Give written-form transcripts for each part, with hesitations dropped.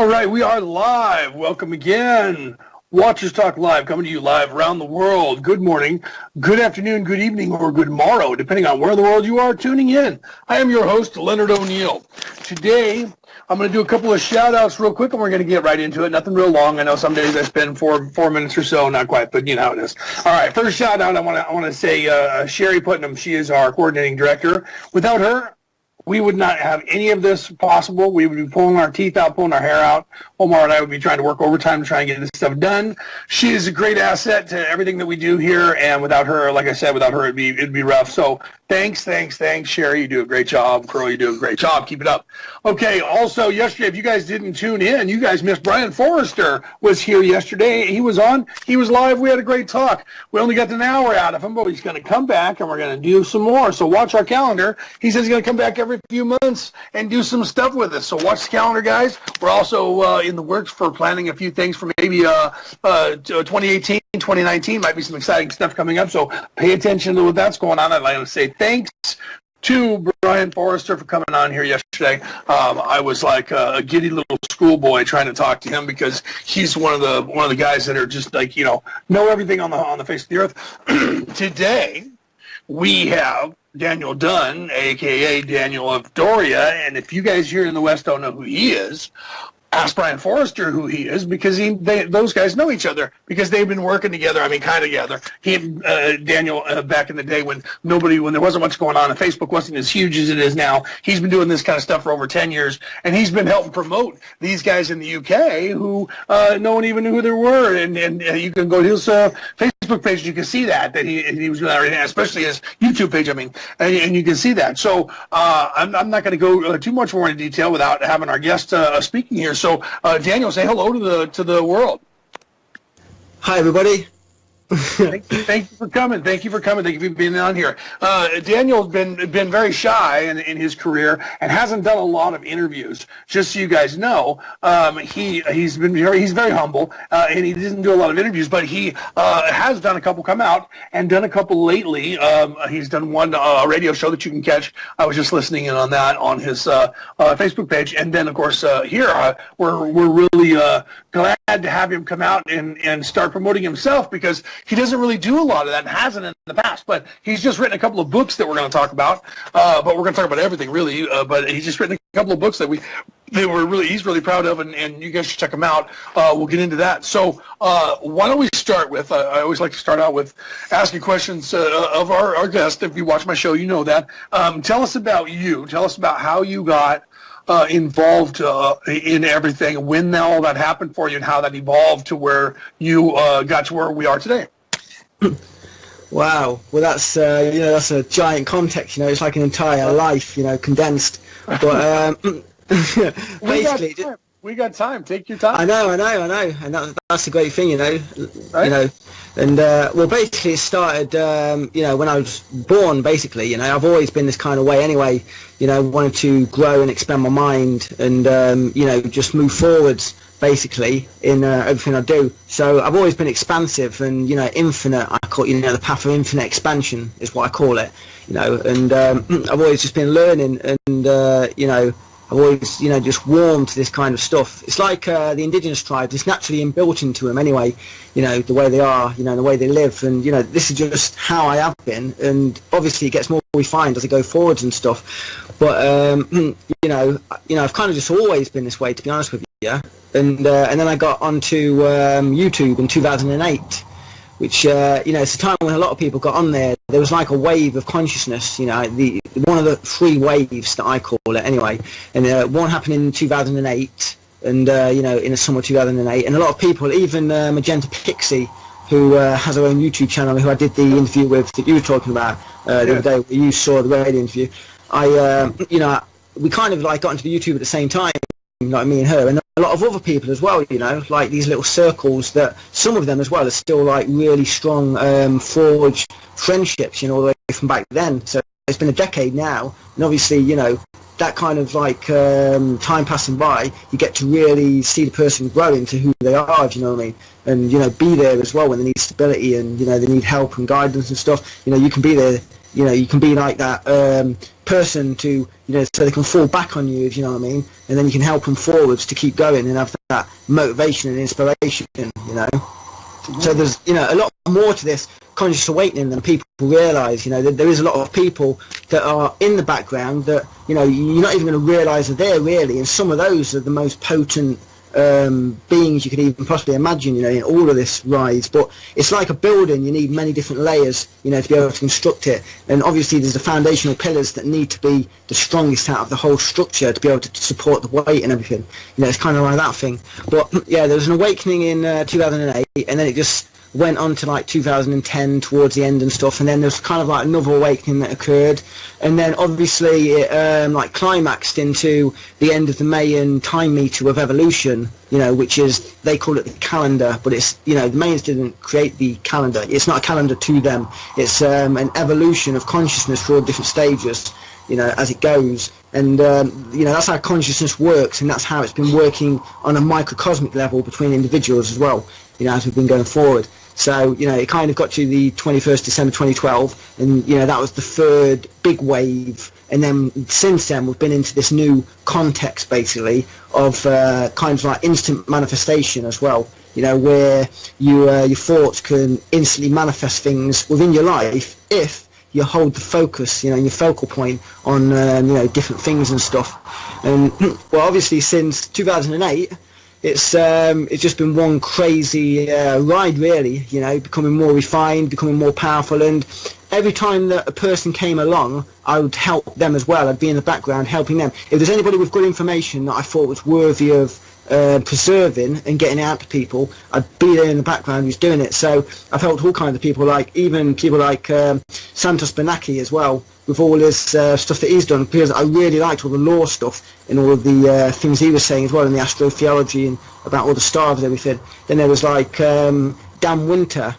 All right, we are live. Welcome again. Watchers Talk Live, coming to you live around the world. Good morning, good afternoon, good evening, or good morrow, depending on where in the world you are tuning in. I am your host, Leonard O'Neill. Today, I'm going to do a couple of shout-outs real quick, and we're going to get right into it. Nothing real long. I know some days I spend four minutes or so, not quite, but you know how it is. All right, first shout-out, I want to say Sherry Putnam. She is our coordinating director. Without her, we would not have any of this possible. We would be pulling our teeth out, pulling our hair out. Omar and I would be trying to work overtime to try and get this stuff done. She is a great asset to everything that we do here, and without her, like I said, without her, it'd be rough. So thanks, Sherry. You do a great job. Curl, you do a great job. Keep it up. Okay, also, yesterday, if you guys didn't tune in, you guys missed Brian Forrester was here yesterday. He was on. He was live. We had a great talk. We only got an hour out of him, but he's going to come back, and we're going to do some more. So watch our calendar. He says he's going to come back every few months and do some stuff with us. So watch the calendar, guys. We're also in the works for planning a few things for maybe 2018, 2019. Might be some exciting stuff coming up. So pay attention to what that's going on. I'd like to say thanks to Brian Forrester for coming on here yesterday. I was like a giddy little schoolboy trying to talk to him because he's one of the guys that are just like, you know everything on the face of the earth. Today we have Daniel Dunn, a.k.a. DanielofDoriaa, and if you guys here in the West don't know who he is, ask Brian Forrester who he is, because those guys know each other because they've been working together. I mean, kind of together. He and Daniel, back in the day when there wasn't much going on and Facebook wasn't as huge as it is now, he's been doing this kind of stuff for over 10 years, and he's been helping promote these guys in the UK who no one even knew who they were. And you can go to his Facebook page, you can see that he was doing everything, especially his YouTube page. I mean, and you can see that. So I'm not going to go too much more into detail without having our guest speaking here. So, Daniel, say hello to the world. Hi, everybody. Thank you for coming. Thank you for being on here. Daniel's been very shy in his career and hasn't done a lot of interviews. Just so you guys know, he's very humble and he doesn't do a lot of interviews, but he has done a couple come out and done a couple lately. He's done one radio show that you can catch. I was just listening in on that on his Facebook page, and then of course here we're really glad to have him come out and start promoting himself, because he doesn't really do a lot of that and hasn't in the past, but he's just written a couple of books that we're going to talk about, but we're going to talk about everything really, but he's just written a couple of books that he's really proud of, and you guys should check them out. We'll get into that. So why don't we start with, I always like to start out with asking questions of our guest. If you watch my show, you know that. Tell us about you. Tell us about how you got involved in everything, when all that happened for you, and how that evolved to where you got to where we are today. Wow. Well, that's that's a giant context. It's like an entire life, condensed. But basically, we got time. Take your time. I know, and that's a great thing, right? And well, basically, it started, when I was born. Basically, I've always been this kind of way anyway. Wanted to grow and expand my mind, and just move forwards. Basically, in everything I do. So I've always been expansive and infinite. I call the path of infinite expansion is what I call it. And I've always just been learning, and I've always, just warmed to this kind of stuff. It's like the indigenous tribes. It's naturally inbuilt into them anyway, the way they are, the way they live. And, this is just how I have been. And obviously it gets more refined as I go forwards and stuff. But, I've kind of just always been this way, to be honest with you. Yeah. And then I got onto YouTube in 2008. Which, it's a time when a lot of people got on there. There was like a wave of consciousness, one of the three waves that I call it anyway. And one happened in 2008, and, in the summer of 2008. And a lot of people, even Magenta Pixie, who has her own YouTube channel, who I did the interview with that you were talking about the other day, where you saw the radio interview. We kind of like got into the YouTube at the same time. Like me and her, and a lot of other people as well, like these little circles that some of them as well are still like really strong forged friendships, all the way from back then. So it's been a decade now, and obviously, that kind of like time passing by, you get to really see the person grow into who they are, if you know what I mean, and be there as well when they need stability and they need help and guidance and stuff. You can be there you know, you can be like that person to, you know, so they can fall back on you, if you know what I mean, and then you can help them forwards to keep going and have that motivation and inspiration, you know. So there's, you know, a lot more to this conscious awakening than people realise. You know, there is a lot of people that are in the background that, you know, you're not even going to realise are there really, and some of those are the most potent beings you could even possibly imagine, you know, in all of this rise. But it's like a building, you need many different layers, you know, to be able to construct it, and obviously there's the foundational pillars that need to be the strongest out of the whole structure to be able to support the weight and everything, you know. It's kind of like that thing. But yeah, there was an awakening in 2008, and then it just went on to like 2010 towards the end and stuff, and then there's kind of like another awakening that occurred, and then obviously it like climaxed into the end of the Mayan time meter of evolution, you know, which is, they call it the calendar, but it's, you know, the Mayans didn't create the calendar, it's not a calendar to them, it's an evolution of consciousness through all different stages, you know, as it goes. And you know, that's how consciousness works, and that's how it's been working on a microcosmic level between individuals as well, you know, as we've been going forward. So, you know, it kind of got to the 21st December 2012, and, you know, that was the third big wave. And then since then, we've been into this new context, basically, of kind of like instant manifestation as well, you know, where your thoughts can instantly manifest things within your life if you hold the focus, you know, your focal point on, you know, different things and stuff. And, well, obviously, since 2008, it's just been one crazy ride, really, you know, becoming more refined, becoming more powerful, and every time that a person came along, I would help them as well. I'd be in the background helping them. If there's anybody with good information that I thought was worthy of preserving and getting out to people, I'd be there in the background who's doing it. So I've helped all kinds of people, like even people like Santos Benaki as well, with all his stuff that he's done, because I really liked all the law stuff and all of the things he was saying as well, and the astrotheology and about all the stars and everything. Then there was like Dan Winter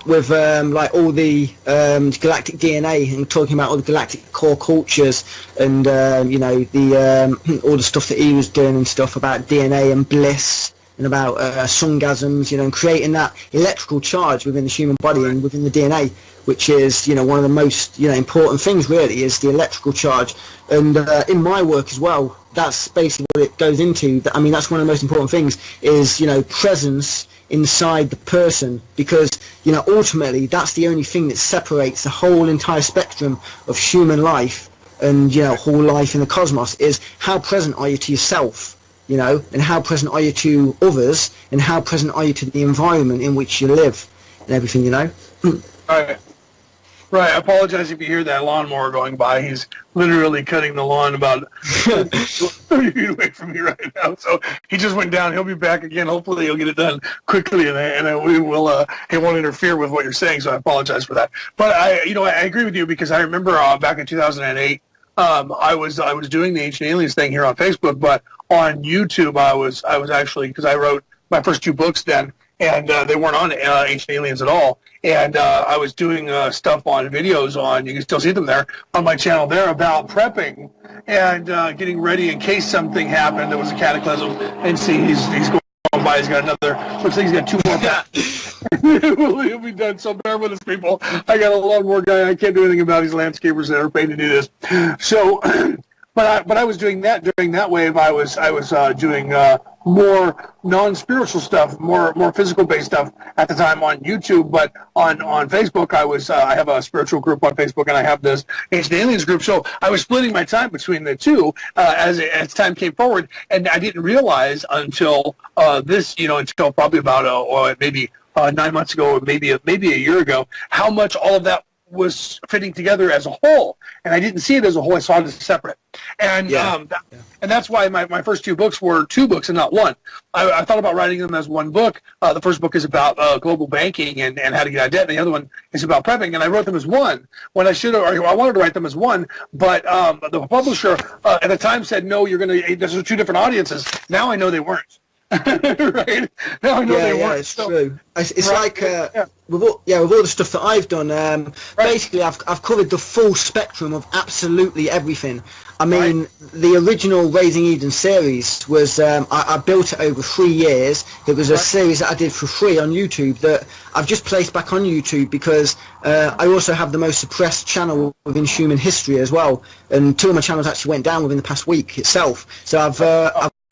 with like all the galactic DNA, and talking about all the galactic core cultures, and you know, the all the stuff that he was doing and stuff about DNA and bliss, and about sungasms, you know, and creating that electrical charge within the human body and within the DNA, which is, you know, one of the most, you know, important things really, is the electrical charge. And in my work as well, that's basically what it goes into. I mean, that's one of the most important things, is, you know, presence inside the person, because, you know, ultimately that's the only thing that separates the whole entire spectrum of human life and, you know, whole life in the cosmos, is how present are you to yourself, you know, and how present are you to others, and how present are you to the environment in which you live and everything, you know. Right. I apologize if you hear that lawnmower going by. He's literally cutting the lawn about 30 feet away from me right now. So he just went down. He'll be back again. Hopefully he'll get it done quickly, and we will. It won't interfere with what you're saying. So I apologize for that. But I agree with you, because I remember back in 2008, I was doing the Ancient Aliens thing here on Facebook, but on YouTube I was actually, because I wrote my first 2 books then, and they weren't on Ancient Aliens at all. And I was doing stuff on videos on, you can still see them there, on my channel there, about prepping and getting ready in case something happened. There was a cataclysm, and see, he's going by, he's got another, looks like he's got 2 more packs. He'll be done. So bear with us, people. I got a lawnmower guy. I can't do anything about these landscapers that are paid to do this. So, but I was doing that during that wave. I was doing more non-spiritual stuff, more physical-based stuff at the time on YouTube. But on Facebook, I have a spiritual group on Facebook, and I have this Ancient Aliens group. So I was splitting my time between the two as time came forward, and I didn't realize until until probably about maybe 9 months ago, or maybe a year ago, how much all of that was fitting together as a whole. And I didn't see it as a whole. I saw it as separate. And and that's why my first 2 books were 2 books and not 1. I thought about writing them as 1 book. The first book is about global banking and how to get out of debt, and the other one is about prepping. And I wrote them as 1 when I should have, or I wanted to write them as 1, but the publisher at the time said, no, those are 2 different audiences. Now I know they weren't. Right? Now I know they weren't. It's true. It's right. Like with all the stuff that I've done, basically I've covered the full spectrum of absolutely everything. I mean, the original Raising Eden series was, I built it over 3 years. It was a series that I did for free on YouTube that I've just placed back on YouTube because I also have the most suppressed channel within human history as well. And 2 of my channels actually went down within the past week itself. So I've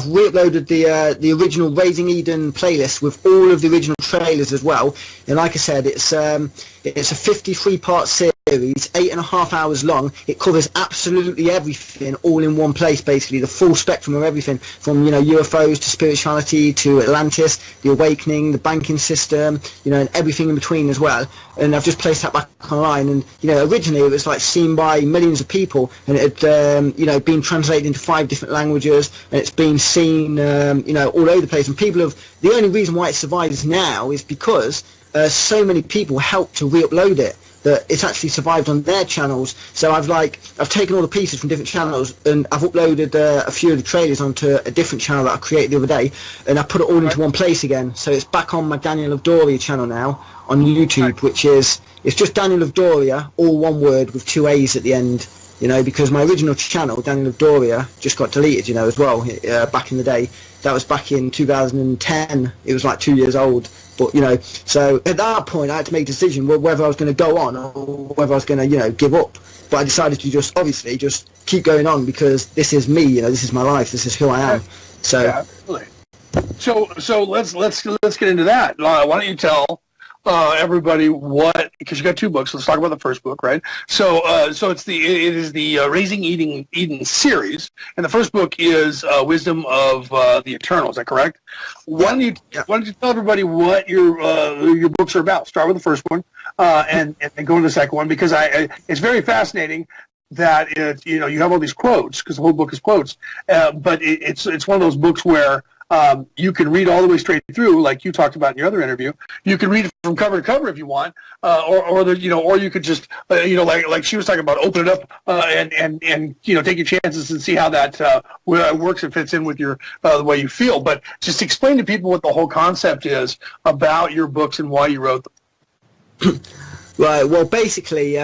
re-uploaded the original Raising Eden playlist with all of the original trailers as well. And like I said, it's a 53-part series, 8.5 hours long. It covers absolutely everything all in one place, basically the full spectrum of everything from, you know, UFOs to spirituality to Atlantis, the awakening, the banking system, you know, and everything in between as well. And I've just placed that back online. And, you know, originally it was like seen by millions of people, and it had, you know, been translated into 5 different languages, and it's been seen, you know, all over the place. And people have, the only reason why it survives now is because so many people helped to re-upload it, that it's actually survived on their channels. So I've taken all the pieces from different channels, and I've uploaded a few of the trailers onto a different channel that I created the other day, and I put it all into one place again. So it's back on my DanielofDoriaa channel now on YouTube, which is, it's just DanielofDoriaa, all one word with 2 A's at the end, you know, because my original channel, DanielofDoriaa, just got deleted, you know, as well, back in the day. That was back in 2010. It was like 2 years old. But, you know, so at that point I had to make a decision whether I was going to go on or whether I was going to, you know, give up. But I decided to just, obviously, just keep going on because this is me, you know, this is my life, this is who I am. So, yeah, absolutely. So let's get into that. Why don't you tell everybody what, because you got 2 books. Let's talk about the first book, right? So it is the Raising Eden series, and the first book is Wisdom of the Eternal. Is that correct? Why don't you tell everybody what your books are about? Start with the first one, and go into the second one, because it's very fascinating that you know, you have all these quotes, because the whole book is quotes, but it's one of those books where you can read all the way straight through, like you talked about in your other interview. You can read it from cover to cover if you want, or you could just, you know, like she was talking about, open it up and you know, take your chances and see how that works and fits in with your the way you feel. But just explain to people what the whole concept is about your books and why you wrote them. Right. Well, basically,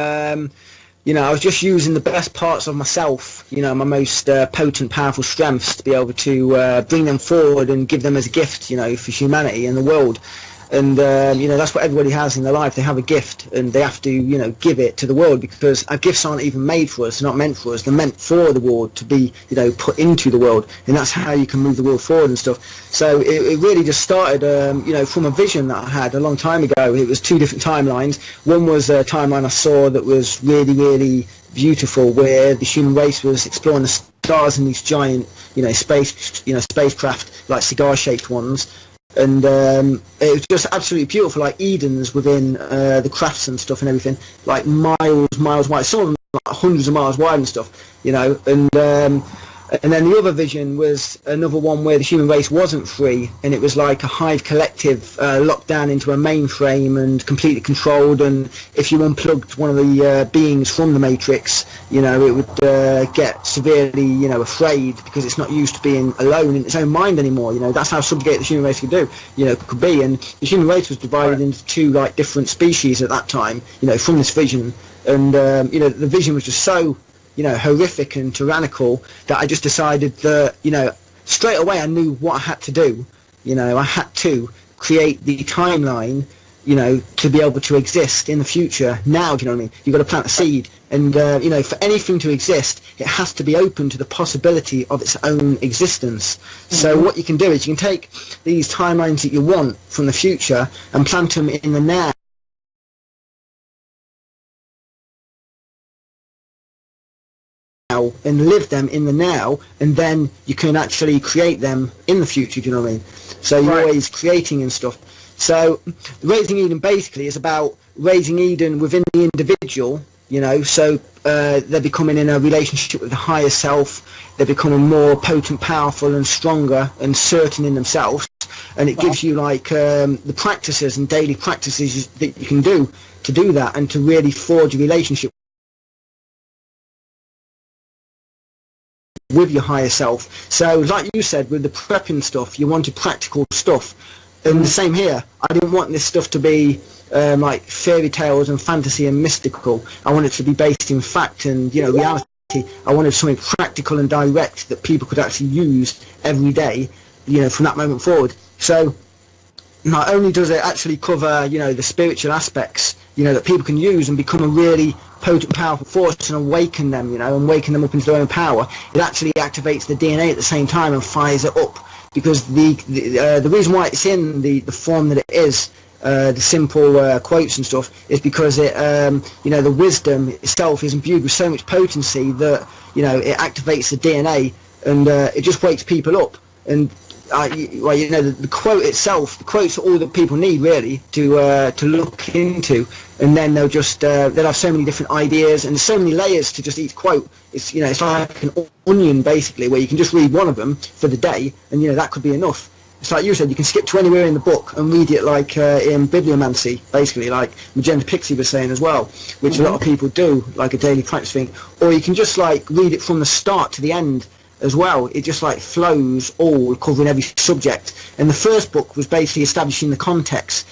you know, I was just using the best parts of myself, you know, my most potent, powerful strengths, to be able to bring them forward and give them as a gift, you know, for humanity and the world. And, you know, that's what everybody has in their life. They have a gift, and they have to, you know, give it to the world, because our gifts aren't even made for us. They're not meant for us. They're meant for the world, to be, you know, put into the world. And that's how you can move the world forward and stuff. So it really just started, you know, from a vision that I had a long time ago. It was 2 different timelines. One was a timeline I saw that was really, really beautiful, where the human race was exploring the stars in these giant, you know, spacecraft, like cigar-shaped ones. And it was just absolutely beautiful, like Edens within the crafts and stuff and everything, like miles wide, some of them like hundreds of miles wide and stuff, you know. And then the other vision was another one where the human race wasn't free, and it was like a hive collective locked down into a mainframe and completely controlled. And if you unplugged one of the beings from the Matrix, you know, it would get severely, you know, afraid, because it's not used to being alone in its own mind anymore. You know, that's how subjugated the human race could be. And the human race was divided into 2 like different species at that time, you know, from this vision. And you know, the vision was just so, you know, horrific and tyrannical, that I just decided that, you know, straight away I knew what I had to do. You know, I had to create the timeline, you know, to be able to exist in the future. Now, do you know what I mean? You've got to plant a seed, and you know, for anything to exist, it has to be open to the possibility of its own existence. So what you can do is you can take these timelines that you want from the future and plant them in the now, and live them in the now, and then you can actually create them in the future, do you know what I mean? So you're always creating and stuff. So Raising Eden basically is about raising Eden within the individual, you know, so they're becoming in a relationship with the higher self, they're becoming more potent, powerful and stronger and certain in themselves, and it gives you like the practices and daily practices that you can do to do that, and to really forge a relationship with your higher self. So like you said, with the prepping stuff, you wanted practical stuff, and the same here. I didn't want this stuff to be like fairy tales and fantasy and mystical. I want it to be based in fact and, you know, reality. I wanted something practical and direct that people could actually use every day, you know, from that moment forward. So not only does it actually cover, you know, the spiritual aspects, you know, that people can use and become a really potent, powerful force and awaken them, you know, and waken them up into their own power, it actually activates the DNA at the same time and fires it up. Because the reason why it's in the form that it is, the simple quotes and stuff, is because it, you know, the wisdom itself is imbued with so much potency that, you know, it activates the DNA and it just wakes people up. And well, you know, the quote itself, the quotes are all that people need really to look into, and then they'll just they'll have so many different ideas and so many layers to just each quote. It's, you know, it's like an onion basically, where you can just read one of them for the day, and you know that could be enough. It's like you said, you can skip to anywhere in the book and read it like in bibliomancy, basically, like Magenta Pixie was saying as well, which a lot of people do, like a daily practice thing. Or you can just like read it from the start to the end as well. It just like flows all, covering every subject. And the first book was basically establishing the context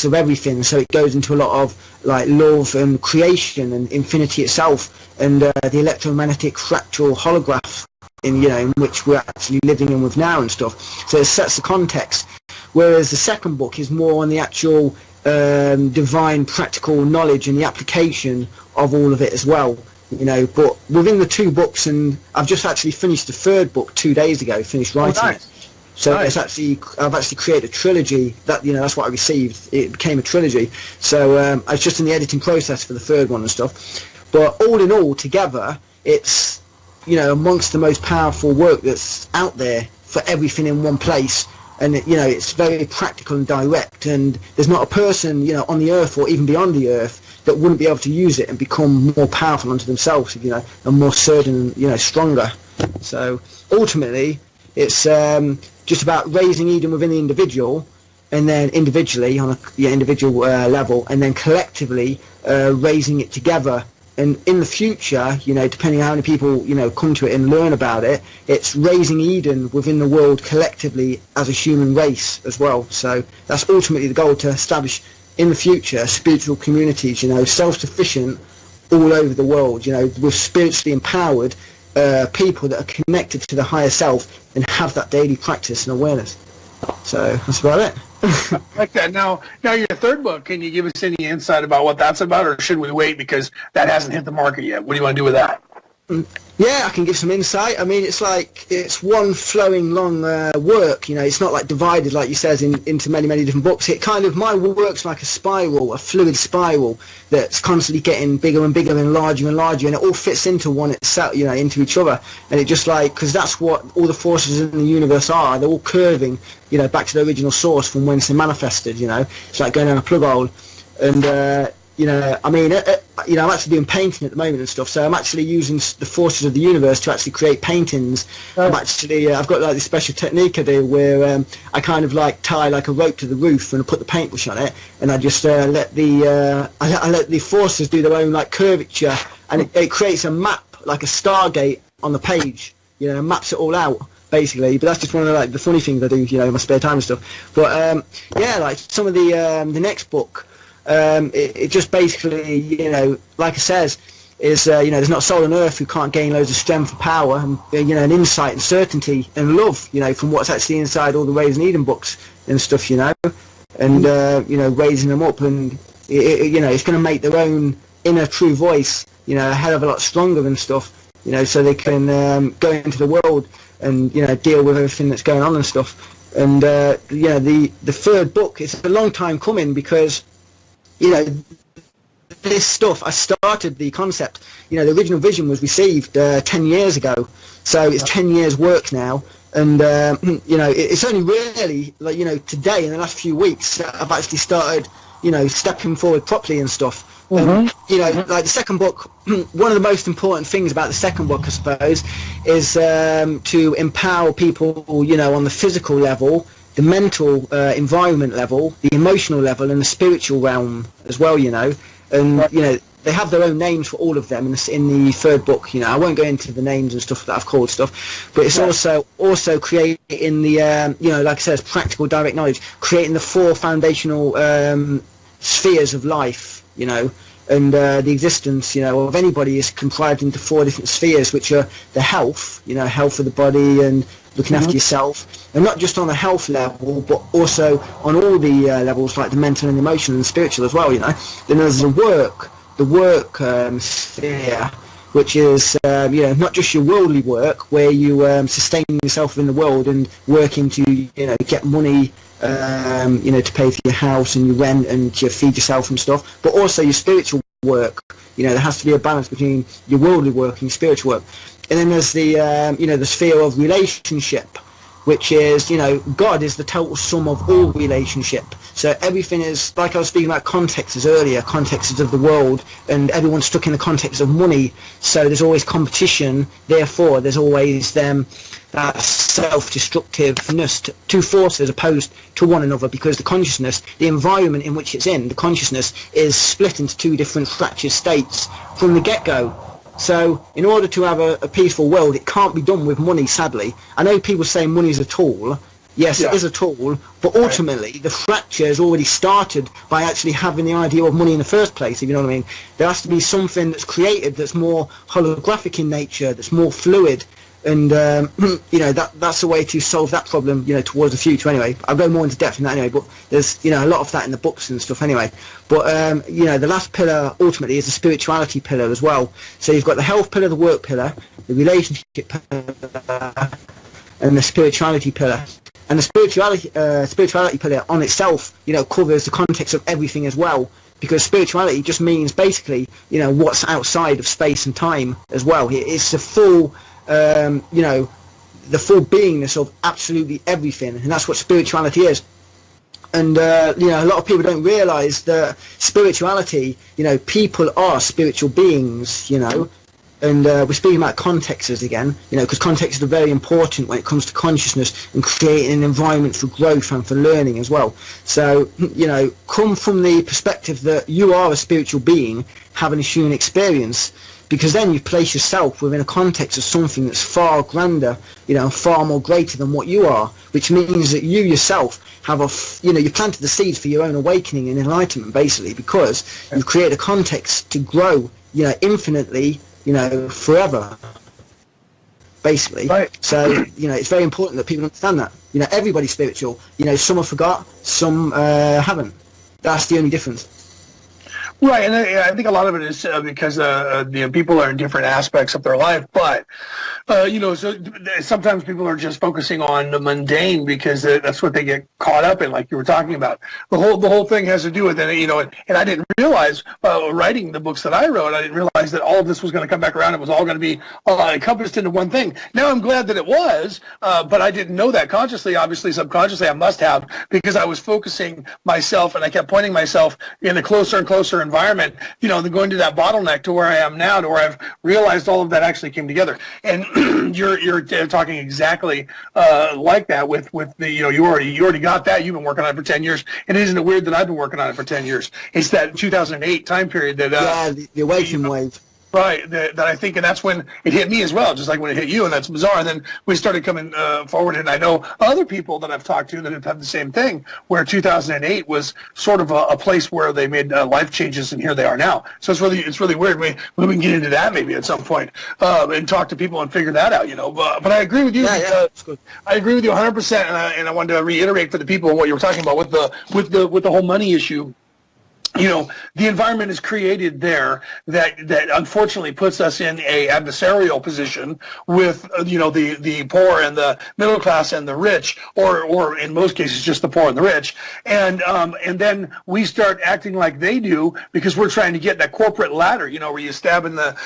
of everything. So it goes into a lot of like love and creation and infinity itself, and the electromagnetic fractal holograph in, you know, in which we're actually living in with now and stuff. So it sets the context. Whereas the second book is more on the actual divine practical knowledge and the application of all of it as well. You know, but within the two books, and I've just actually finished the third book 2 days ago, finished writing it. So it's actually, I've actually created a trilogy. That, you know, that's what I received. It became a trilogy. So I was just in the editing process for the third one and stuff. But all in all, together, it's, you know, amongst the most powerful work that's out there for everything in one place. And you know, it's very practical and direct, and there's not a person, you know, on the earth or even beyond the earth that wouldn't be able to use it and become more powerful unto themselves, you know, and more certain, you know, stronger. So ultimately, it's just about raising Eden within the individual, and then individually on a individual level, and then collectively raising it together. And in the future, you know, depending on how many people, you know, come to it and learn about it, it's raising Eden within the world collectively as a human race as well. So that's ultimately the goal, to establish in the future spiritual communities, you know, self-sufficient all over the world, you know, with spiritually empowered people that are connected to the higher self and have that daily practice and awareness. So that's about it. I like that. Now your third book, can you give us any insight about what that's about, or should we wait because that hasn't hit the market yet? What do you want to do with that? Yeah, I can give some insight. I mean, it's like, it's one flowing long work, you know. It's not like divided, like you says, into many different books. It kind of, my work's like a spiral, a fluid spiral that's constantly getting bigger and bigger and larger, and it all fits into one itself, you know, into each other. And it just like, because that's what all the forces in the universe are. They're all curving, you know, back to the original source from whence they manifested, you know. It's like going down a plug hole. And you know, I mean, you know, I'm actually doing painting at the moment and stuff, so I'm actually using the forces of the universe to actually create paintings. I'm actually, I've got like this special technique I do where I kind of like tie like a rope to the roof and I put the paintbrush on it, and I just let the forces do their own like curvature, and it creates a map, like a Stargate on the page, you know, maps it all out basically. But that's just one of like the funny things I do, you know, in my spare time and stuff. But yeah, like some of the next book, it just basically, you know, like it says, is you know, there's not a soul on earth who can't gain loads of strength and power, and you know, and insight and certainty and love, you know, from what's actually inside all the Raising Eden books and stuff, you know, and you know, raising them up, and you know, it's going to make their own inner true voice, you know, a hell of a lot stronger and stuff, you know, so they can go into the world and, you know, deal with everything that's going on and stuff. And you know, the third book, it's a long time coming, because, you know, this stuff, I started the concept, you know, the original vision was received 10 years ago, so it's 10 years work now, and you know, it's only really, like, you know, today, in the last few weeks, I've actually started, you know, stepping forward properly and stuff. You know, like the second book, one of the most important things about the second book, I suppose, is to empower people, you know, on the physical level, the mental environment level, the emotional level, and the spiritual realm as well, you know. And, you know, they have their own names for all of them in the third book, you know. I won't go into the names and stuff that I've called stuff, but it's also creating the, you know, like I said, practical direct knowledge, creating the 4 foundational spheres of life, you know, And the existence, of anybody is comprised into 4 different spheres, which are the health, health of the body and looking after yourself, and not just on a health level, but also on all the levels, like the mental and emotional and spiritual as well. Then there's the work sphere, which is not just your worldly work, where you sustain yourself in the world and working to get money, to pay for your house and your rent and to feed yourself and stuff, but also your spiritual work. There has to be a balance between your worldly work and your spiritual work. And then there's the the sphere of relationship, which is God is the total sum of all relationship. So everything is, like I was speaking about contexts earlier, contexts of the world, and everyone's stuck in the context of money. So there's always competition. Therefore, there's always that self-destructiveness, two forces opposed to one another, because the consciousness, the environment in which it's in, the consciousness is split into 2 different fractured states from the get-go. So in order to have a peaceful world, it can't be done with money, sadly. I know people say money is a tool. Yes, it is a tool, but ultimately the fracture has already started by actually having the idea of money in the first place, if you know what I mean. There has to be something that's created that's more holographic in nature, that's more fluid, and that's the way to solve that problem, towards the future anyway. I'll go more into depth in that anyway, but there's a lot of that in the books and stuff anyway. But the last pillar ultimately is the spirituality pillar as well. So you've got the health pillar, the work pillar, the relationship pillar, and the spirituality pillar. And the spirituality pillar on itself covers the context of everything as well, because spirituality just means basically what's outside of space and time as well. It's the full the full beingness of absolutely everything, and that's what spirituality is. And a lot of people don't realize that spirituality, people are spiritual beings, and we're speaking about contexts again, because contexts are very important when it comes to consciousness and creating an environment for growth and for learning as well. So come from the perspective that you are a spiritual being having a human experience, because then you place yourself within a context of something that's far grander, far more greater than what you are, which means that you yourself have you planted the seeds for your own awakening and enlightenment, basically, because you've created a context to grow, infinitely, forever, basically. Right. So, it's very important that people understand that. Everybody's spiritual. Some have forgot, some haven't. That's the only difference. Right, and I think a lot of it is because people are in different aspects of their life, but so sometimes people are just focusing on the mundane because that's what they get caught up in, like you were talking about. The whole thing has to do with it, and I didn't realize writing the books that I wrote, I didn't realize that all of this was going to come back around. It was all going to be encompassed into one thing. Now I'm glad that it was, but I didn't know that consciously. Obviously, subconsciously, I must have, because I was focusing myself and I kept pointing myself in a closer and closer environment, going to that bottleneck to where I am now, to where I've realized all of that actually came together. And you're talking exactly like that with the, you already got that. You've been working on it for 10 years. And isn't it weird that I've been working on it for 10 years? It's that 2008 time period that the awakening wave. Right, that I think, and that's when it hit me as well, just like when it hit you, and that's bizarre. And then we started coming forward, and I know other people that I've talked to that have had the same thing, where 2008 was sort of a place where they made life changes, and here they are now. So it's really weird. We can get into that maybe at some point and talk to people and figure that out, But I agree with you. I agree with you 100%, and I wanted to reiterate for the people what you were talking about with the whole money issue. The environment is created there that unfortunately puts us in a adversarial position with, the poor and the middle class and the rich, or in most cases just the poor and the rich. And then we start acting like they do because we're trying to get that corporate ladder, where you stabbing the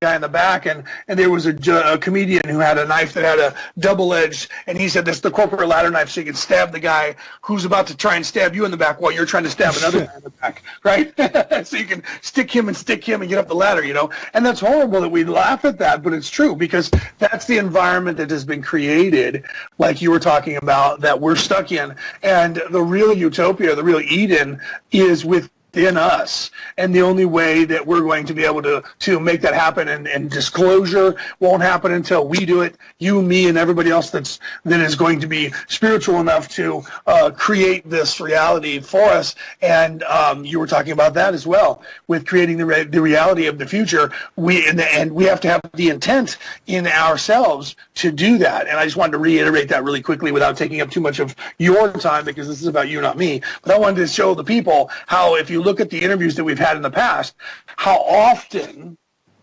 guy in the back, and there was a comedian who had a knife that had a double-edged, and he said that's the corporate ladder knife, so you can stab the guy who's about to try and stab you in the back while you're trying to stab another guy in the back, right? So you can stick him and get up the ladder, and that's horrible that we laugh at that, but it's true, because that's the environment that has been created, like you were talking about, that we're stuck in. And the real utopia, the real Eden, is with within us. And the only way that we're going to be able to make that happen, and disclosure won't happen until we do it, you, me, and everybody else that is going to be spiritual enough to create this reality for us. And you were talking about that as well, with creating the reality of the future. And we have to have the intent in ourselves to do that. And I just wanted to reiterate that really quickly without taking up too much of your time, because this is about you, not me. But I wanted to show the people how, if you look at the interviews that we've had in the past, how often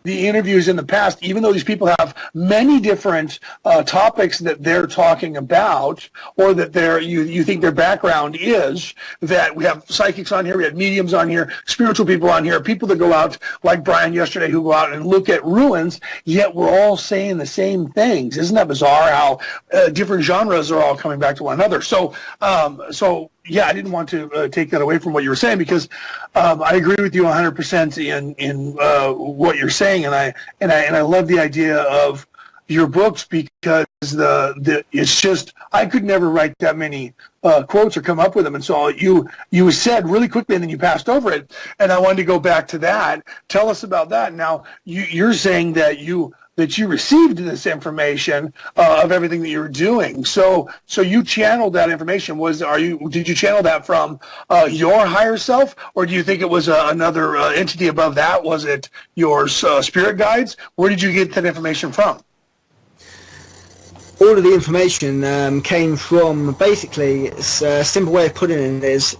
the interviews in the past, even though these people have many different topics that they're talking about, or that you think their background is, that we have psychics on here, we have mediums on here, spiritual people on here, people that go out, like Brian yesterday, who go out and look at ruins, yet we're all saying the same things. Isn't that bizarre how different genres are all coming back to one another? So yeah, I didn't want to take that away from what you were saying, because I agree with you 100% in what you're saying, and I love the idea of your books, because it's just, I could never write that many quotes or come up with them, and so you said really quickly, and then you passed over it, and I wanted to go back to that. Tell us about that. Now you're saying that you received this information of everything that you were doing. So you channeled that information. Did you channel that from your higher self, or do you think it was another entity above that? Was it your spirit guides? Where did you get that information from? All of the information came from, basically, a simple way of putting it is,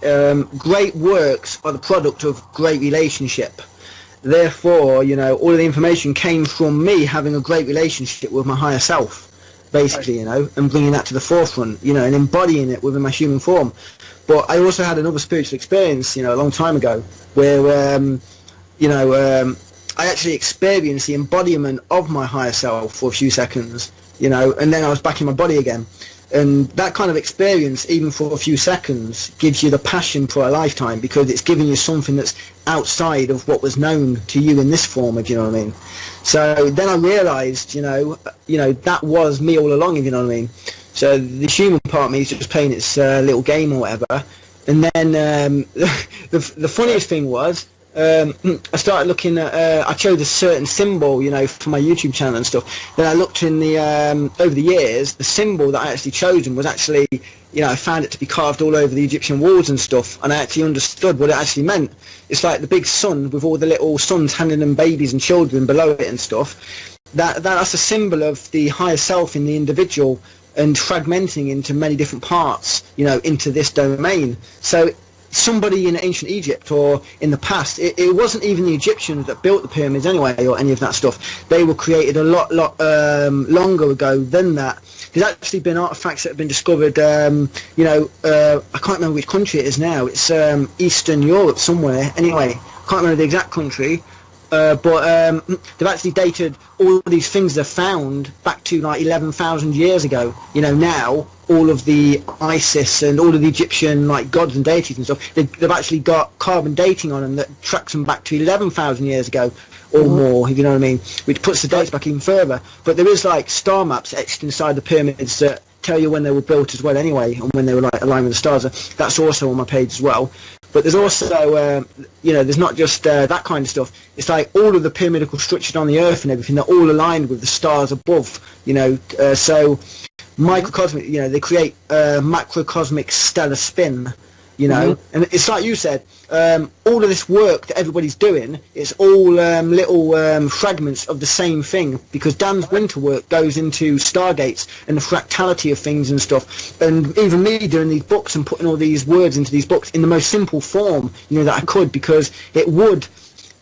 great works are the product of great relationship. Therefore, all of the information came from me having a great relationship with my higher self, basically, and bringing that to the forefront, and embodying it within my human form. But I also had another spiritual experience, a long time ago, where, I actually experienced the embodiment of my higher self for a few seconds, and then I was back in my body again. And that kind of experience, even for a few seconds, gives you the passion for a lifetime, because it's giving you something that's outside of what was known to you in this form, if you know what I mean. So then I realised, that was me all along, if you know what I mean. So the human part of me is just playing its little game or whatever. And then the funniest thing was, I started looking at, I chose a certain symbol, for my YouTube channel and stuff. Then I looked in the, over the years, the symbol that I actually chosen was actually, I found it to be carved all over the Egyptian walls and stuff, and I actually understood what it actually meant. It's like the big sun with all the little suns handing them babies and children below it and stuff. That's a symbol of the higher self in the individual, and fragmenting into many different parts, into this domain. So somebody in ancient Egypt, or in the past, it wasn't even the Egyptians that built the pyramids anyway, or any of that stuff. They were created a lot longer ago than that. There's actually been artifacts that have been discovered, I can't remember which country it is now. It's Eastern Europe somewhere. Anyway, I can't remember the exact country. But they've actually dated all of these things they've found back to like 11,000 years ago. Now all of the Isis and all of the Egyptian gods and deities and stuff, they've actually got carbon dating on them that tracks them back to 11,000 years ago or more, if you know what I mean, which puts the dates back even further. But there is star maps etched inside the pyramids that tell you when they were built as well anyway, and when they were aligned with the stars. That's also on my page as well. But there's also, there's not just that kind of stuff. It's all of the pyramidical structures on the earth and everything, they're all aligned with the stars above, so microcosmic, they create macrocosmic stellar spin, and it's like you said, all of this work that everybody's doing, it's all little fragments of the same thing, because Dan's winter work goes into stargates and the fractality of things and stuff, and even me doing these books and putting all these words into these books in the most simple form, that I could, because it would,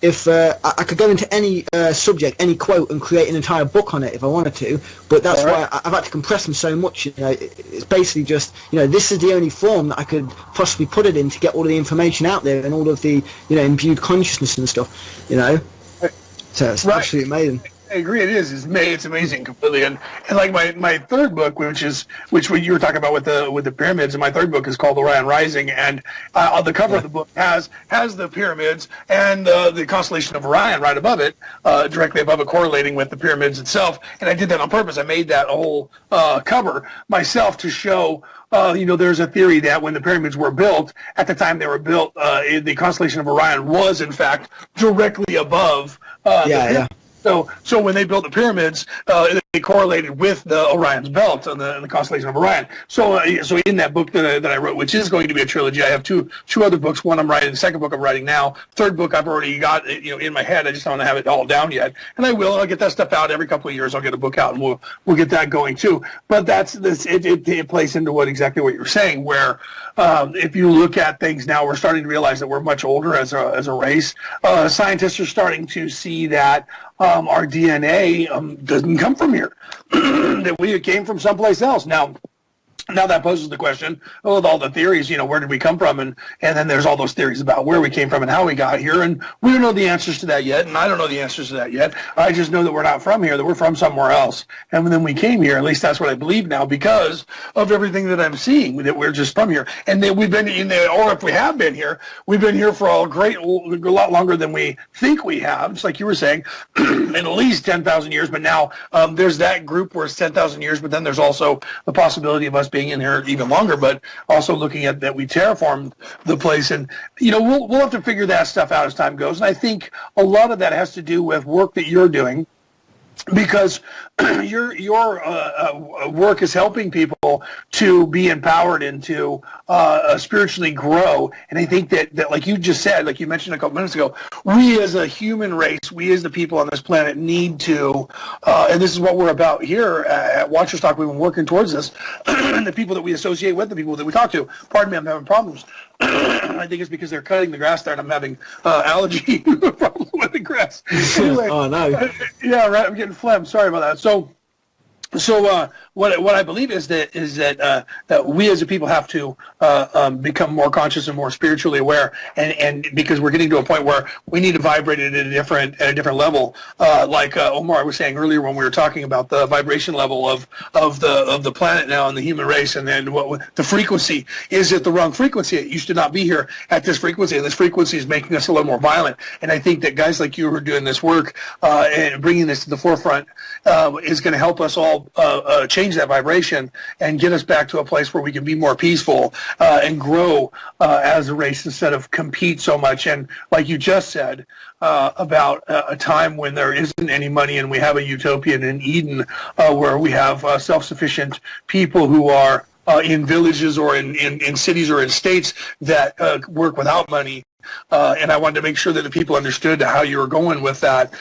if I could go into any subject, any quote, and create an entire book on it if I wanted to, but that's why I've had to compress them so much. It's basically just, this is the only form that I could possibly put it in to get all of the information out there and all of the, imbued consciousness and stuff, So it's absolutely amazing. I agree. It is. It's amazing completely. And like my third book, which you were talking about with the pyramids, and my third book is called Orion Rising, and on the cover of the book has the pyramids and the constellation of Orion right above it, directly above it, correlating with the pyramids itself. And I did that on purpose. I made that whole cover myself to show. There's a theory that when the pyramids were built, at the time they were built, the constellation of Orion was in fact directly above. So when they built the pyramids, they correlated with the Orion's belt and the constellation of Orion. So in that book that I wrote, which is going to be a trilogy, I have two other books. One I'm writing, the second book I'm writing now. Third book I've already got in my head. I just don't have it all down yet, and I will. I'll get that stuff out every couple of years. I'll get a book out, and we'll get that going too. But it plays into exactly what you're saying, where if you look at things now, we're starting to realize that we're much older as a race. Scientists are starting to see that our DNA doesn't come from here, that we came from someplace else. Now that poses the question, with all the theories, where did we come from? And then there's all those theories about where we came from and how we got here. And we don't know the answers to that yet. And I don't know the answers to that yet. I just know that we're not from here, that we're from somewhere else. And then we came here, at least that's what I believe now, because of everything that I'm seeing, that we're just from here. And that we've been or if we have been here, we've been here for a lot longer than we think we have. Just like you were saying, in at least 10,000 years. But now there's that group where it's 10,000 years, but then there's also the possibility of us being in here even longer, but also looking at that we terraformed the place. And we'll have to figure that stuff out as time goes. And I think a lot of that has to do with work that you're doing, because your work is helping people to be empowered and to spiritually grow. And I think that like you just said, like you mentioned a couple minutes ago, we as a human race, we as the people on this planet need to, and this is what we're about here at Watchertalk. We've been working towards this. The people that we associate with, the people that we talk to. Pardon me, I'm having problems. I think it's because they're cutting the grass there, and I'm having allergy problem with the grass. Anyway, oh no! Yeah, right. I'm getting phlegm. Sorry about that. So what I believe is that we as a people have to become more conscious and more spiritually aware, and because we're getting to a point where we need to vibrate at a different level. Like Omar was saying earlier when we were talking about the vibration level of the planet now and the human race, and then the frequency is at the wrong frequency. It used to not be here at this frequency, and this frequency is making us a little more violent. And I think that guys like you who are doing this work and bringing this to the forefront is going to help us all change that vibration and get us back to a place where we can be more peaceful and grow as a race instead of compete so much. And like you just said about a time when there isn't any money and we have a utopian in Eden where we have self-sufficient people who are in villages or in cities or in states that work without money. And I wanted to make sure that the people understood how you were going with that.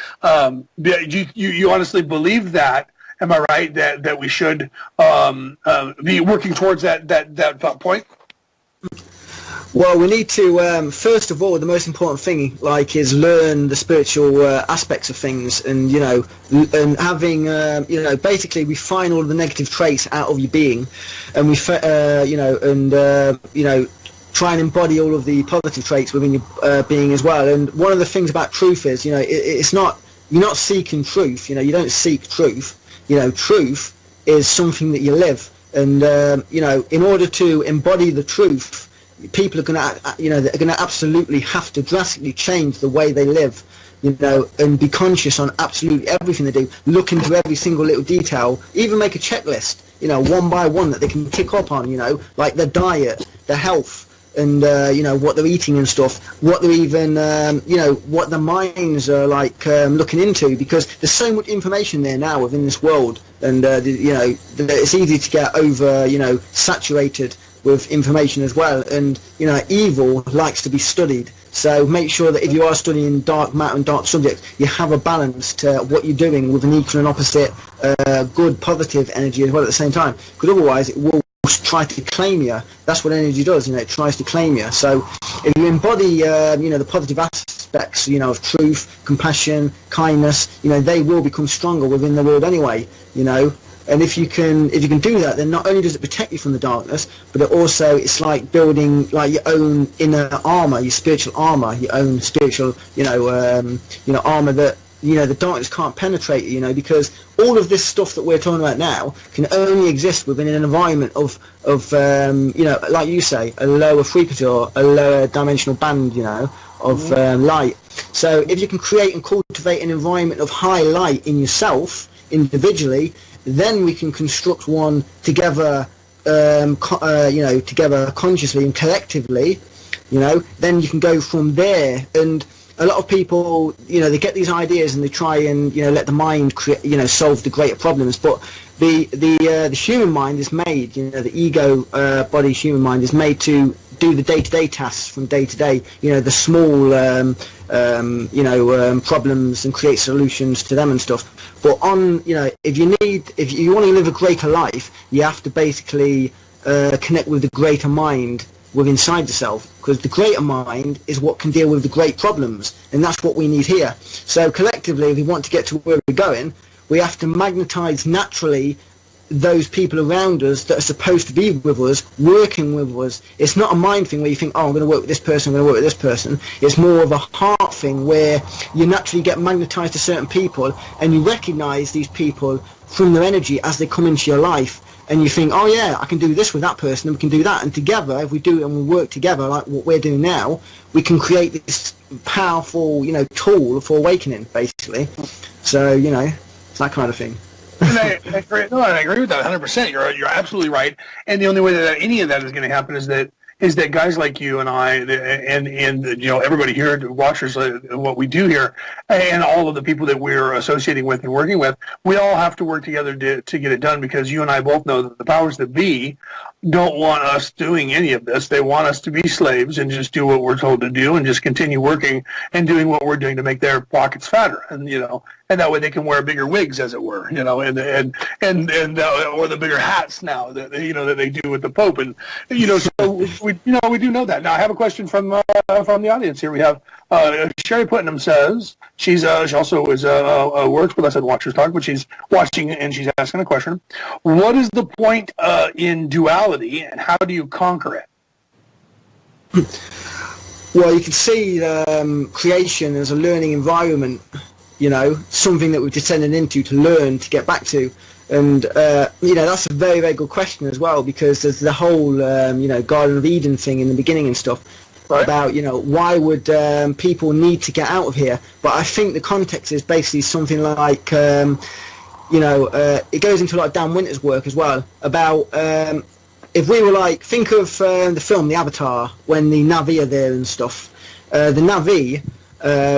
You honestly believe that? Am I right that we should be working towards that point? Well, we need to first of all, the most important thing is learn the spiritual aspects of things, and and having basically we find all of the negative traits out of your being, and we try and embody all of the positive traits within your being as well. And one of the things about truth is, it's not, you're not seeking truth. You don't seek truth. Truth is something that you live, and in order to embody the truth, people are going to, they're going to absolutely have to drastically change the way they live, and be conscious on absolutely everything they do. Look into every single little detail, even make a checklist, one by one that they can tick up on, like their diet, their health, and what they're eating and stuff, what they're even what their minds are looking into, because there's so much information there now within this world, and it's easy to get over saturated with information as well, and evil likes to be studied. So make sure that if you are studying dark matter and dark subjects, you have a balance to what you're doing with an equal and opposite good positive energy as well at the same time, because otherwise it will try to claim you. That's what energy does, it tries to claim you. So if you embody the positive aspects of truth, compassion, kindness, they will become stronger within the world anyway. And if you can do that, then not only does it protect you from the darkness, but it's like building your own inner armor, your spiritual armor, your own spiritual armor that the darkness can't penetrate it, because all of this stuff that we're talking about now can only exist within an environment of like you say, a lower frequency or a lower dimensional band, of light. So if you can create and cultivate an environment of high light in yourself individually, then we can construct one together, together consciously and collectively, then you can go from there. And a lot of people, they get these ideas and they try and, let the mind solve the greater problems. But the human mind is made, the ego body human mind is made to do the day-to-day tasks from day to day, the small, problems, and create solutions to them and stuff. But if you want to live a greater life, you have to basically connect with the greater mind within inside yourself, because the greater mind is what can deal with the great problems, and that's what we need here. So collectively, if we want to get to where we're going, we have to magnetize naturally those people around us that are supposed to be with us, working with us. It's not a mind thing where you think, oh, I'm going to work with this person, I'm going to work with this person. It's more of a heart thing where you naturally get magnetized to certain people, and you recognize these people from their energy as they come into your life. And you think, oh yeah, I can do this with that person, and we can do that. And together, if we do it and we work together like what we're doing now, we can create this powerful, tool for awakening, basically. So, it's that kind of thing. And I agree with that 100%. You're absolutely right. And the only way that any of that is going to happen is that guys like you and I and everybody here, watchers, what we do here, and all of the people that we're associating with and working with, we all have to work together to get it done, because you and I both know that the powers that be don't want us doing any of this. They want us to be slaves and just do what we're told to do and just continue working and doing what we're doing to make their pockets fatter, and that way they can wear bigger wigs, as it were, and or the bigger hats now that that they do with the Pope, and so we do know that. Now I have a question from the audience here. We have Sherry Putnam says she also works with us at Watcher's Talk, but she's watching and she's asking a question. What is the point in duality, and how do you conquer it? Well, you can see creation as a learning environment, something that we've descended into to learn, to get back to. And, that's a very, very good question as well, because there's the whole, Garden of Eden thing in the beginning and stuff. Right. About, why would people need to get out of here? But I think the context is basically something like, it goes into like Dan Winter's work as well, about if we were think of the film The Avatar, when the Na'vi are there and stuff. The Na'vi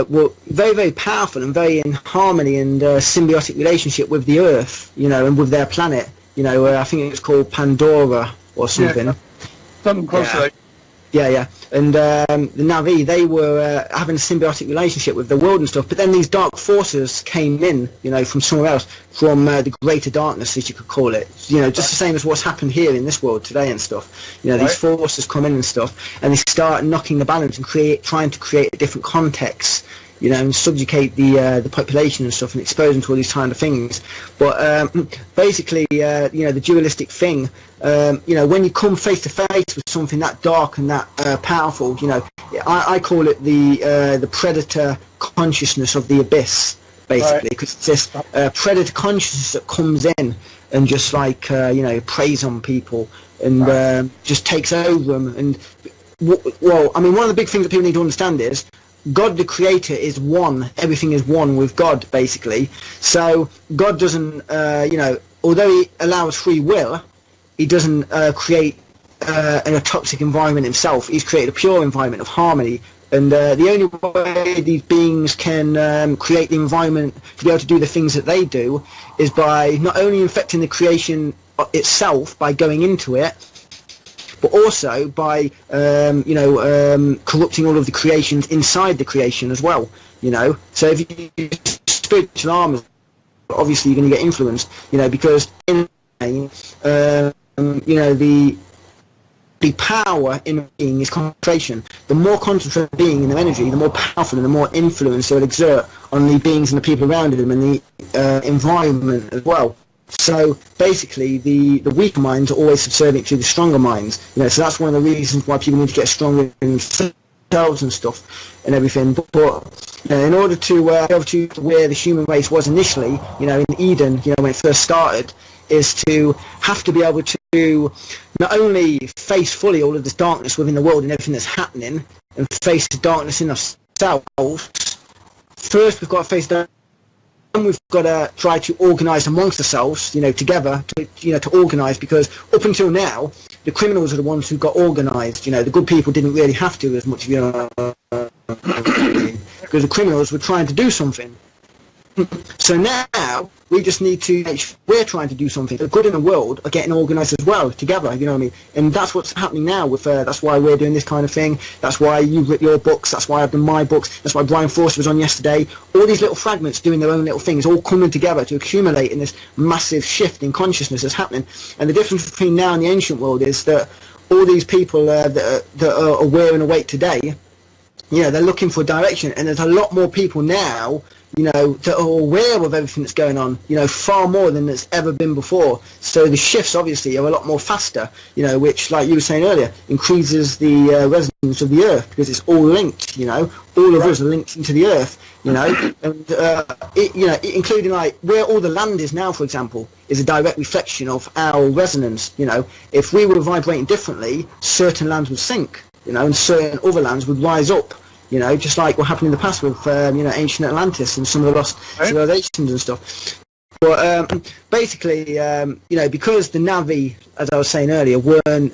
were very, very powerful and very in harmony and symbiotic relationship with the Earth, and with their planet. I think it's called Pandora or something. Yeah, something close to that. Yeah. And the Na'vi, they were having a symbiotic relationship with the world and stuff, but then these dark forces came in, from somewhere else, from the greater darkness, as you could call it. Just the same as what's happened here in this world today and stuff. These forces come in and stuff, and they start knocking the balance and trying to create a different context, and subjugate the population and stuff, and expose them to all these kind of things. But basically, the dualistic thing, when you come face to face with something that dark and that powerful, I call it the predator consciousness of the abyss, basically, because it's this predator consciousness that comes in and just preys on people and just takes over them. And one of the big things that people need to understand is God the Creator is one. Everything is one with God, basically. So God doesn't, although He allows free will, He doesn't create a toxic environment Himself. He's created a pure environment of harmony. And the only way these beings can create the environment to be able to do the things that they do is by not only infecting the creation itself by going into it, but also by corrupting all of the creations inside the creation as well. So if you use spiritual armor, obviously you're going to get influenced. Because in the power in a being is concentration. The more concentrated being in their energy, the more powerful and the more influence they will exert on the beings and the people around them and the environment as well. So basically, the weaker minds are always subservient to the stronger minds. So that's one of the reasons why people need to get stronger in faith themselves and stuff and everything. But in order to be able to where the human race was initially, in Eden, when it first started, is to have to be able to not only face fully all of this darkness within the world and everything that's happening, and face the darkness in ourselves. First, we've got to face that. And we've got to try to organise amongst ourselves, together, to organise, because up until now, the criminals are the ones who got organised. The good people didn't really have to as much, because the criminals were trying to do something. So now we just need to make sure we're trying to do something. The good in the world are getting organised as well together. You know what I mean? And that's what's happening now. With that's why we're doing this kind of thing. That's why you've written your books. That's why I've done my books. That's why Brian Forster was on yesterday. All these little fragments doing their own little things, all coming together to accumulate in this massive shift in consciousness that's happening. And the difference between now and the ancient world is that all these people that are aware and awake today, they're looking for direction. And there's a lot more people now, that are aware of everything that's going on, far more than there's ever been before. So the shifts obviously are a lot more faster, which, like you were saying earlier, increases the resonance of the earth, because it's all linked, all of us are linked into the earth, and including like where all the land is now, for example, is a direct reflection of our resonance. If we were vibrating differently, certain lands would sink, and certain other lands would rise up. Just like what happened in the past with, ancient Atlantis and some of the lost civilizations and stuff. But basically, because the Navi, as I was saying earlier, weren't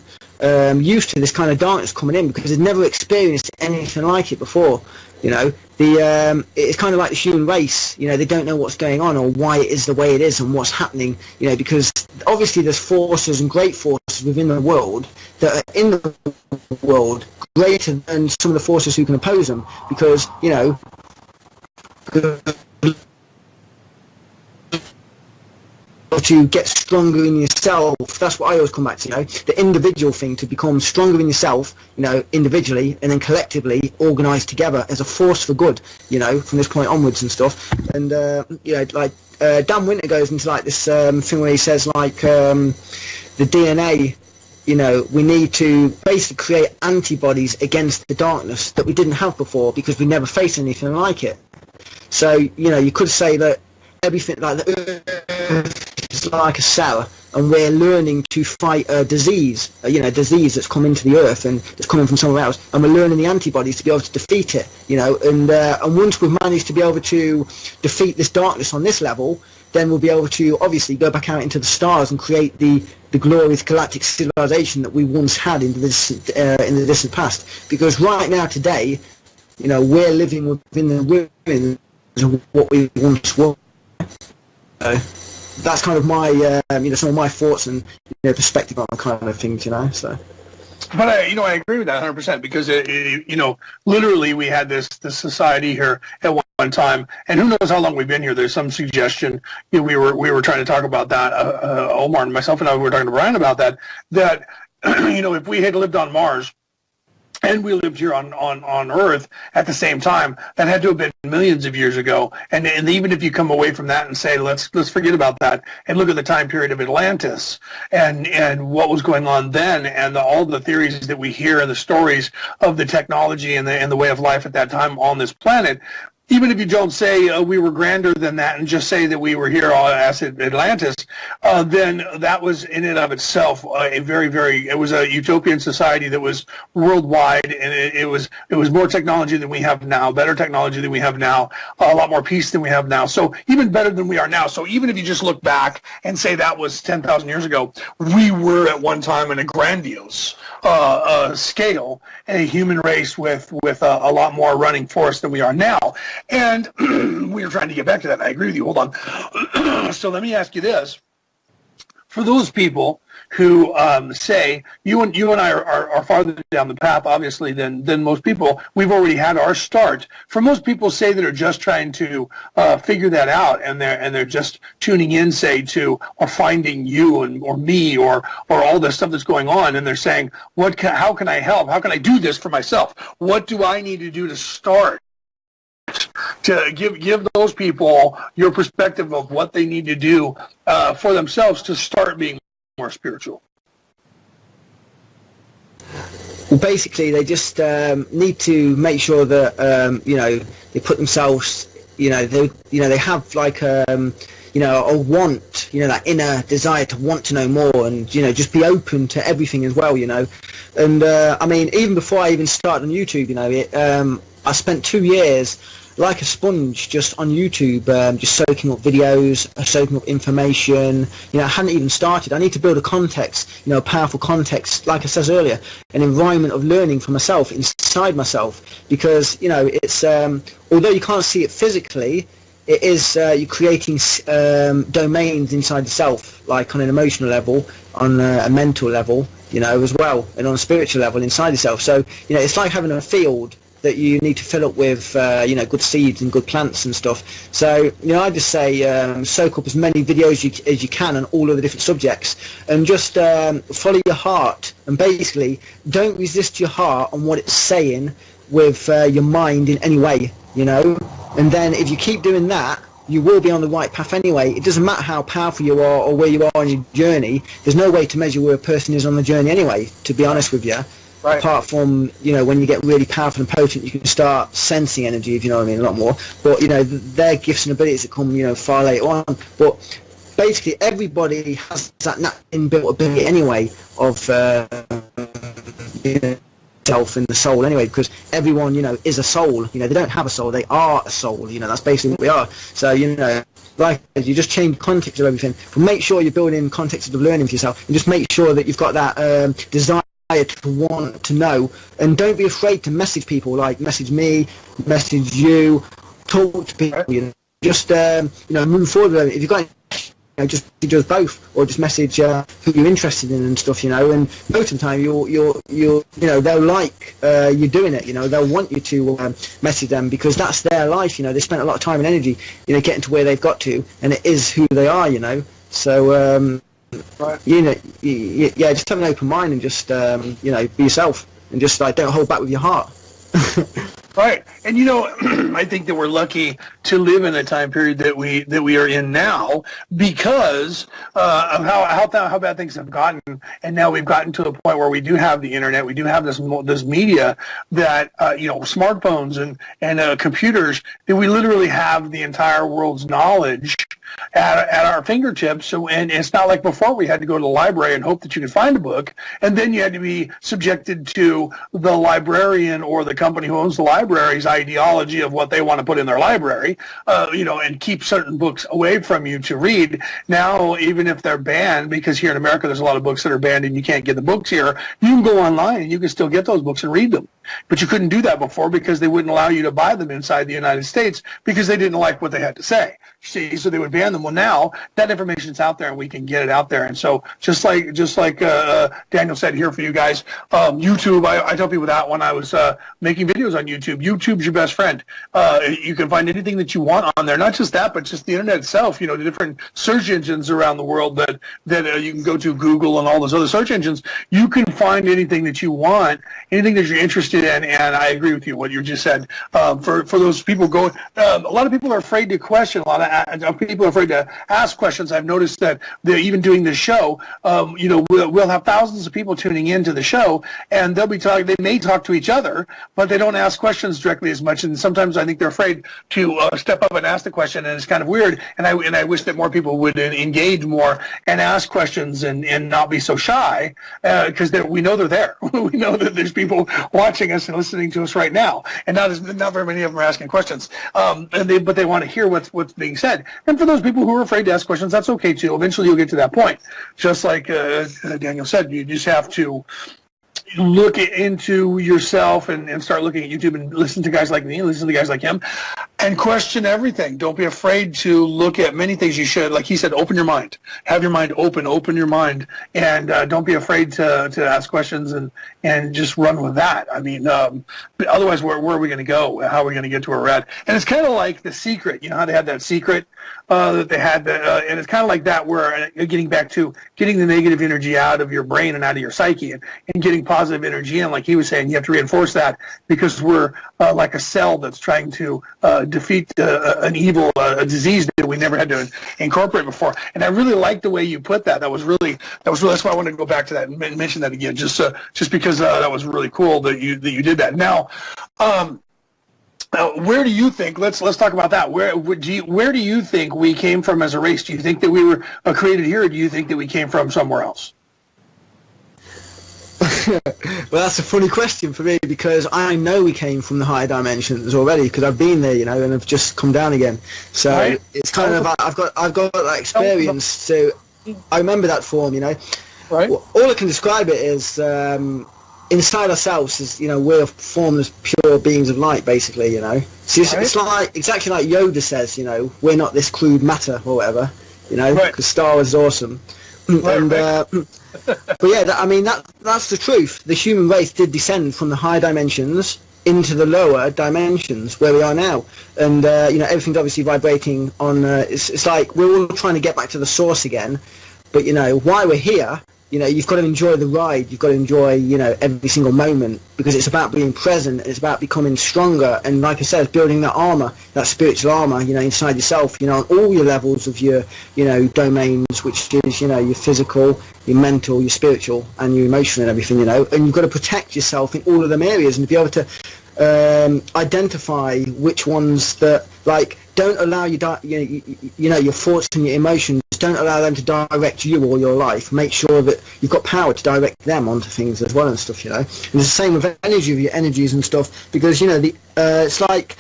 used to this kind of darkness coming in, because they'd never experienced anything like it before. It's kind of like the human race. They don't know what's going on or why it is the way it is and what's happening. Because obviously there's forces and great forces within the world that are in the world greater than some of the forces who can oppose them. Because to get stronger in yourself, that's what I always come back to, the individual thing, to become stronger in yourself, individually, and then collectively organised together as a force for good, from this point onwards and stuff. And like Dan Winter goes into like this thing where he says like the DNA, we need to basically create antibodies against the darkness that we didn't have before, because we never faced anything like it. So you could say that everything, like the earth is like a cell, and we're learning to fight a disease, disease that's come into the earth and that's coming from somewhere else, and we're learning the antibodies to be able to defeat it, and once we've managed to be able to defeat this darkness on this level, then we'll be able to obviously go back out into the stars and create the glorious galactic civilization that we once had in the distant past. Because right now, today, we're living within the ruins of what we once were. That's kind of my, some of my thoughts and perspective on the kind of things, So. But I agree with that 100%, because literally we had this society here at one time, and who knows how long we've been here. There's some suggestion. We were trying to talk about that. Omar and myself and I were talking to Brian about that. That if we had lived on Mars, and we lived here on Earth at the same time, that had to have been millions of years ago. And even if you come away from that and say, let's forget about that and look at the time period of Atlantis and what was going on then, and all the theories that we hear and the stories of the technology and the way of life at that time on this planet, even if you don't say we were grander than that and just say that we were here as Atlantis, then that was in and of itself a it was a utopian society that was worldwide, and it was more technology than we have now, better technology than we have now, a lot more peace than we have now. So even better than we are now. So even if you just look back and say that was 10,000 years ago, we were at one time in a grandiose scale, a human race with a lot more running force than we are now. And we were trying to get back to that. I agree with you. Hold on. So let me ask you this. For those people who say, you and I are farther down the path, obviously, than most people, we've already had our start. For most people, say, that are just trying to figure that out, and they're just tuning in, say, to or finding you or me or all this stuff that's going on, and they're saying, how can I help? How can I do this for myself? What do I need to do to start? To give those people your perspective of what they need to do for themselves to start being more spiritual. Well, basically, they just need to make sure that they put themselves, they have like a want, that inner desire to want to know more, and just be open to everything as well, And I mean, even before I even started on YouTube, I spent 2 years like a sponge just on YouTube, just soaking up videos, soaking up information. I hadn't even started. I need to build a context, a powerful context, like I said earlier, an environment of learning for myself, inside myself, because, it's, although you can't see it physically, it is, you're creating domains inside yourself, like on an emotional level, on a mental level, as well, and on a spiritual level inside yourself. So, it's like having a field that you need to fill up with, good seeds and good plants and stuff. So, I just say soak up as many videos as you can on all of the different subjects, and just follow your heart, and basically don't resist your heart on what it's saying with your mind in any way, And then if you keep doing that, you will be on the right path anyway. It doesn't matter how powerful you are or where you are on your journey. There's no way to measure where a person is on the journey anyway, to be honest with you. Right. Apart from, when you get really powerful and potent, you can start sensing energy, if you know what I mean, a lot more. But, their gifts and abilities that come, far later on. But basically, everybody has that inbuilt ability anyway of self and the soul anyway, because everyone, is a soul. They don't have a soul, they are a soul. That's basically what we are. So, like you just change context of everything. But make sure you're building context of learning for yourself, and just make sure that you've got that desire to want to know, and don't be afraid to message people, like message me, message you, talk to people, just move forward with it. If you've got just do both, or just message who you're interested in and stuff, and most of the time they'll like you doing it, they'll want you to message them, because that's their life, they spent a lot of time and energy getting to where they've got to, and it is who they are, so right. Just have an open mind, and just be yourself, and just don't hold back with your heart. Right, and I think that we're lucky to live in a time period that we are in now, because of how bad things have gotten, and now we've gotten to a point where we do have the internet, we do have this media that smartphones and computers, that we literally have the entire world's knowledge at our fingertips. So, and it's not like before we had to go to the library and hope that you could find a book, and then you had to be subjected to the librarian or the company who owns the library's ideology of what they want to put in their library, and keep certain books away from you to read. Now, even if they're banned, because here in America there's a lot of books that are banned and you can't get the books here, you can go online and you can still get those books and read them. But you couldn't do that before, because they wouldn't allow you to buy them inside the United States, because they didn't like what they had to say. See, so they would ban them. Well, now that information's out there and we can get it out there. And so just like Daniel said here for you guys, YouTube, I tell people that when I was making videos on YouTube, YouTube's your best friend. You can find anything that you want on there. Not just that, but just the internet itself, the different search engines around the world that you can go to, Google and all those other search engines. You can find anything that you want, anything that you're interested in. And I agree with you, what you just said. For those people going, a lot of people are afraid to question, a lot of people are afraid to ask questions. I've noticed that they're even doing this show, we'll have thousands of people tuning into the show, and they'll be talking, they may talk to each other, but they don't ask questions directly as much. And sometimes I think they're afraid to step up and ask the question, and it's kind of weird. And I wish that more people would engage more and ask questions and not be so shy, because we know they're there. We know that there's people watching us and listening to us right now, and not very many of them are asking questions. But they want to hear what's being said. And for those people who are afraid to ask questions, that's okay too. Eventually you'll get to that point. Just like Daniel said, you just have to look into yourself and start looking at YouTube and listen to guys like me, listen to guys like him, and question everything. Don't be afraid to look at many things. You should, like he said, open your mind. Have your mind open your mind, and don't be afraid to ask questions and just run with that. I mean, otherwise, where are we going to go? How are we going to get to where we're at? And it's kind of like The Secret. You know how they had that secret that they had, and it's kind of like that, where getting back to getting the negative energy out of your brain and out of your psyche, and getting positive energy in. Like he was saying, you have to reinforce that, because we're like a cell that's trying to defeat an evil, a disease that we never had to incorporate before. And I really like the way you put that. That's why I wanted to go back to that and mention that again, just because that was really cool that you did that. Now, where do you think? Let's talk about that. Where do you think we came from as a race? Do you think that we were created here, or do you think that we came from somewhere else? Well, that's a funny question for me, because I know we came from the higher dimensions already, because I've been there, and I've just come down again. So right. It's kind of I've got that experience. So I remember that form, Right. All I can describe it is inside ourselves is we're formed as pure beings of light, basically. So it's like exactly like Yoda says, we're not this crude matter or whatever, because Star Wars is awesome. And but yeah, that's the truth. The human race did descend from the higher dimensions into the lower dimensions where we are now, and everything's obviously vibrating on. It's like we're all trying to get back to the source again, but why we're here. You've got to enjoy the ride. You've got to enjoy, every single moment, because it's about being present. It's about becoming stronger. And like I said, building that armor, that spiritual armor, inside yourself, on all your levels of your, domains, which is, your physical, your mental, your spiritual, and your emotional and everything, And you've got to protect yourself in all of them areas and to be able to identify which ones that, don't allow your thoughts and your emotions, don't allow them to direct you all your life. Make sure that you've got power to direct them onto things as well and stuff, And it's the same with energy, of your energies and stuff, because, it's like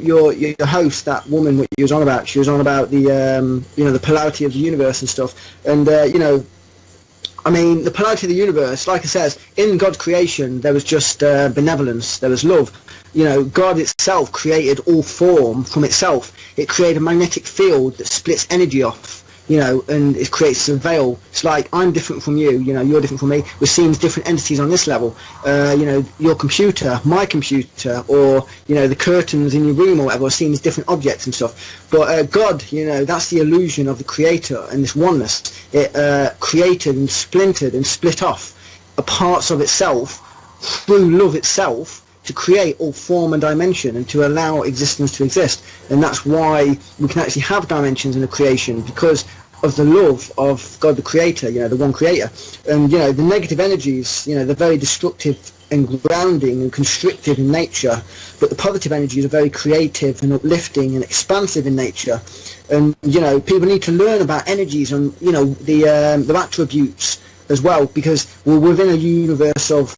your host, that woman what you was on about, she was on about the, the polarity of the universe and stuff. And, the polarity of the universe, like I says, in God's creation, there was just benevolence, there was love. God itself created all form from itself. It created a magnetic field that splits energy off, and it creates a veil. It's like, I'm different from you, you're different from me. We're seeing different entities on this level. Your computer, my computer, or, the curtains in your room or whatever, are seen as different objects and stuff. But God, that's the illusion of the creator and this oneness. It created and splintered and split off parts of itself through love itself, to create all form and dimension and to allow existence to exist. And that's why we can actually have dimensions in the creation, because of the love of God the Creator, the one Creator. And, the negative energies, they're very destructive and grounding and constrictive in nature, but the positive energies are very creative and uplifting and expansive in nature. And, people need to learn about energies and, the attributes as well, because we're within a universe of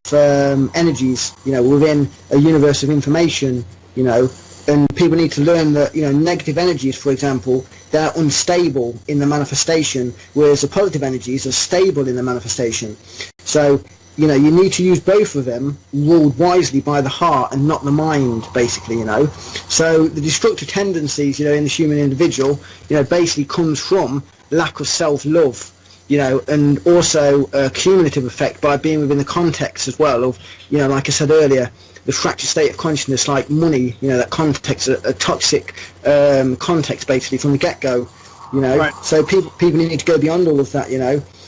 energies, we're within a universe of information, and people need to learn that, negative energies, for example, they're unstable in the manifestation, whereas the positive energies are stable in the manifestation. So, you need to use both of them, ruled wisely by the heart and not the mind, basically, So the destructive tendencies, in the human individual, basically comes from lack of self-love, and also a cumulative effect by being within the context as well of, like I said earlier, the fractured state of consciousness, like money, that context, a toxic context basically from the get-go, Right. So people need to go beyond all of that,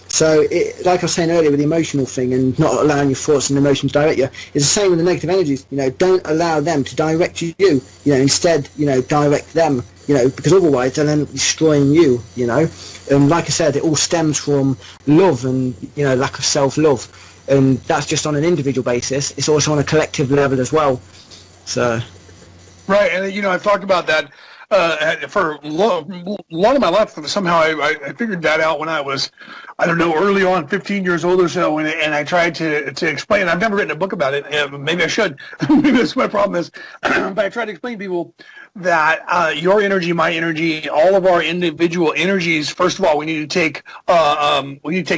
So, like I was saying earlier with the emotional thing and not allowing your thoughts and emotions to direct you, it's the same with the negative energies. Don't allow them to direct you. Instead, direct them. Because otherwise they'll end up destroying you. And like I said, it all stems from love and lack of self-love, and that's just on an individual basis. It's also on a collective level as well. So. Right, and I've talked about that. For a lot of my life, somehow I figured that out when I was, early on, 15 years old or so, and I tried to explain. I've never written a book about it. Maybe I should. Maybe that's my problem is. But I try to explain to people that your energy, my energy, all of our individual energies. First of all, we need to take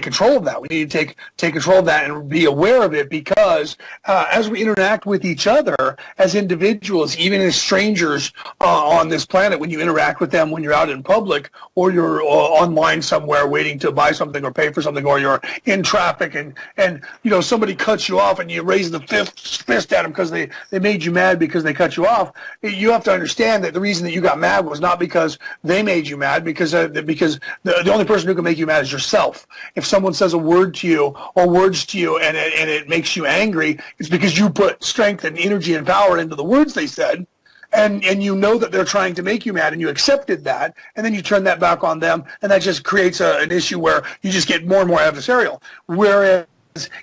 control of that. We need to take control of that and be aware of it, because as we interact with each other as individuals, even as strangers on this planet, when you interact with them, when you're out in public or you're online somewhere waiting to buy something or pay for something, or you're in traffic and somebody cuts you off and you raise the fist at them because they made you mad because they cut you off, you have to understand that the reason that you got mad was not because they made you mad, because the only person who can make you mad is yourself. If someone says a word to you or words to you and it makes you angry, it's because you put strength and energy and power into the words they said. and you know that they're trying to make you mad, and you accepted that, and then you turn that back on them, and that just creates an issue where you just get more and more adversarial. Whereas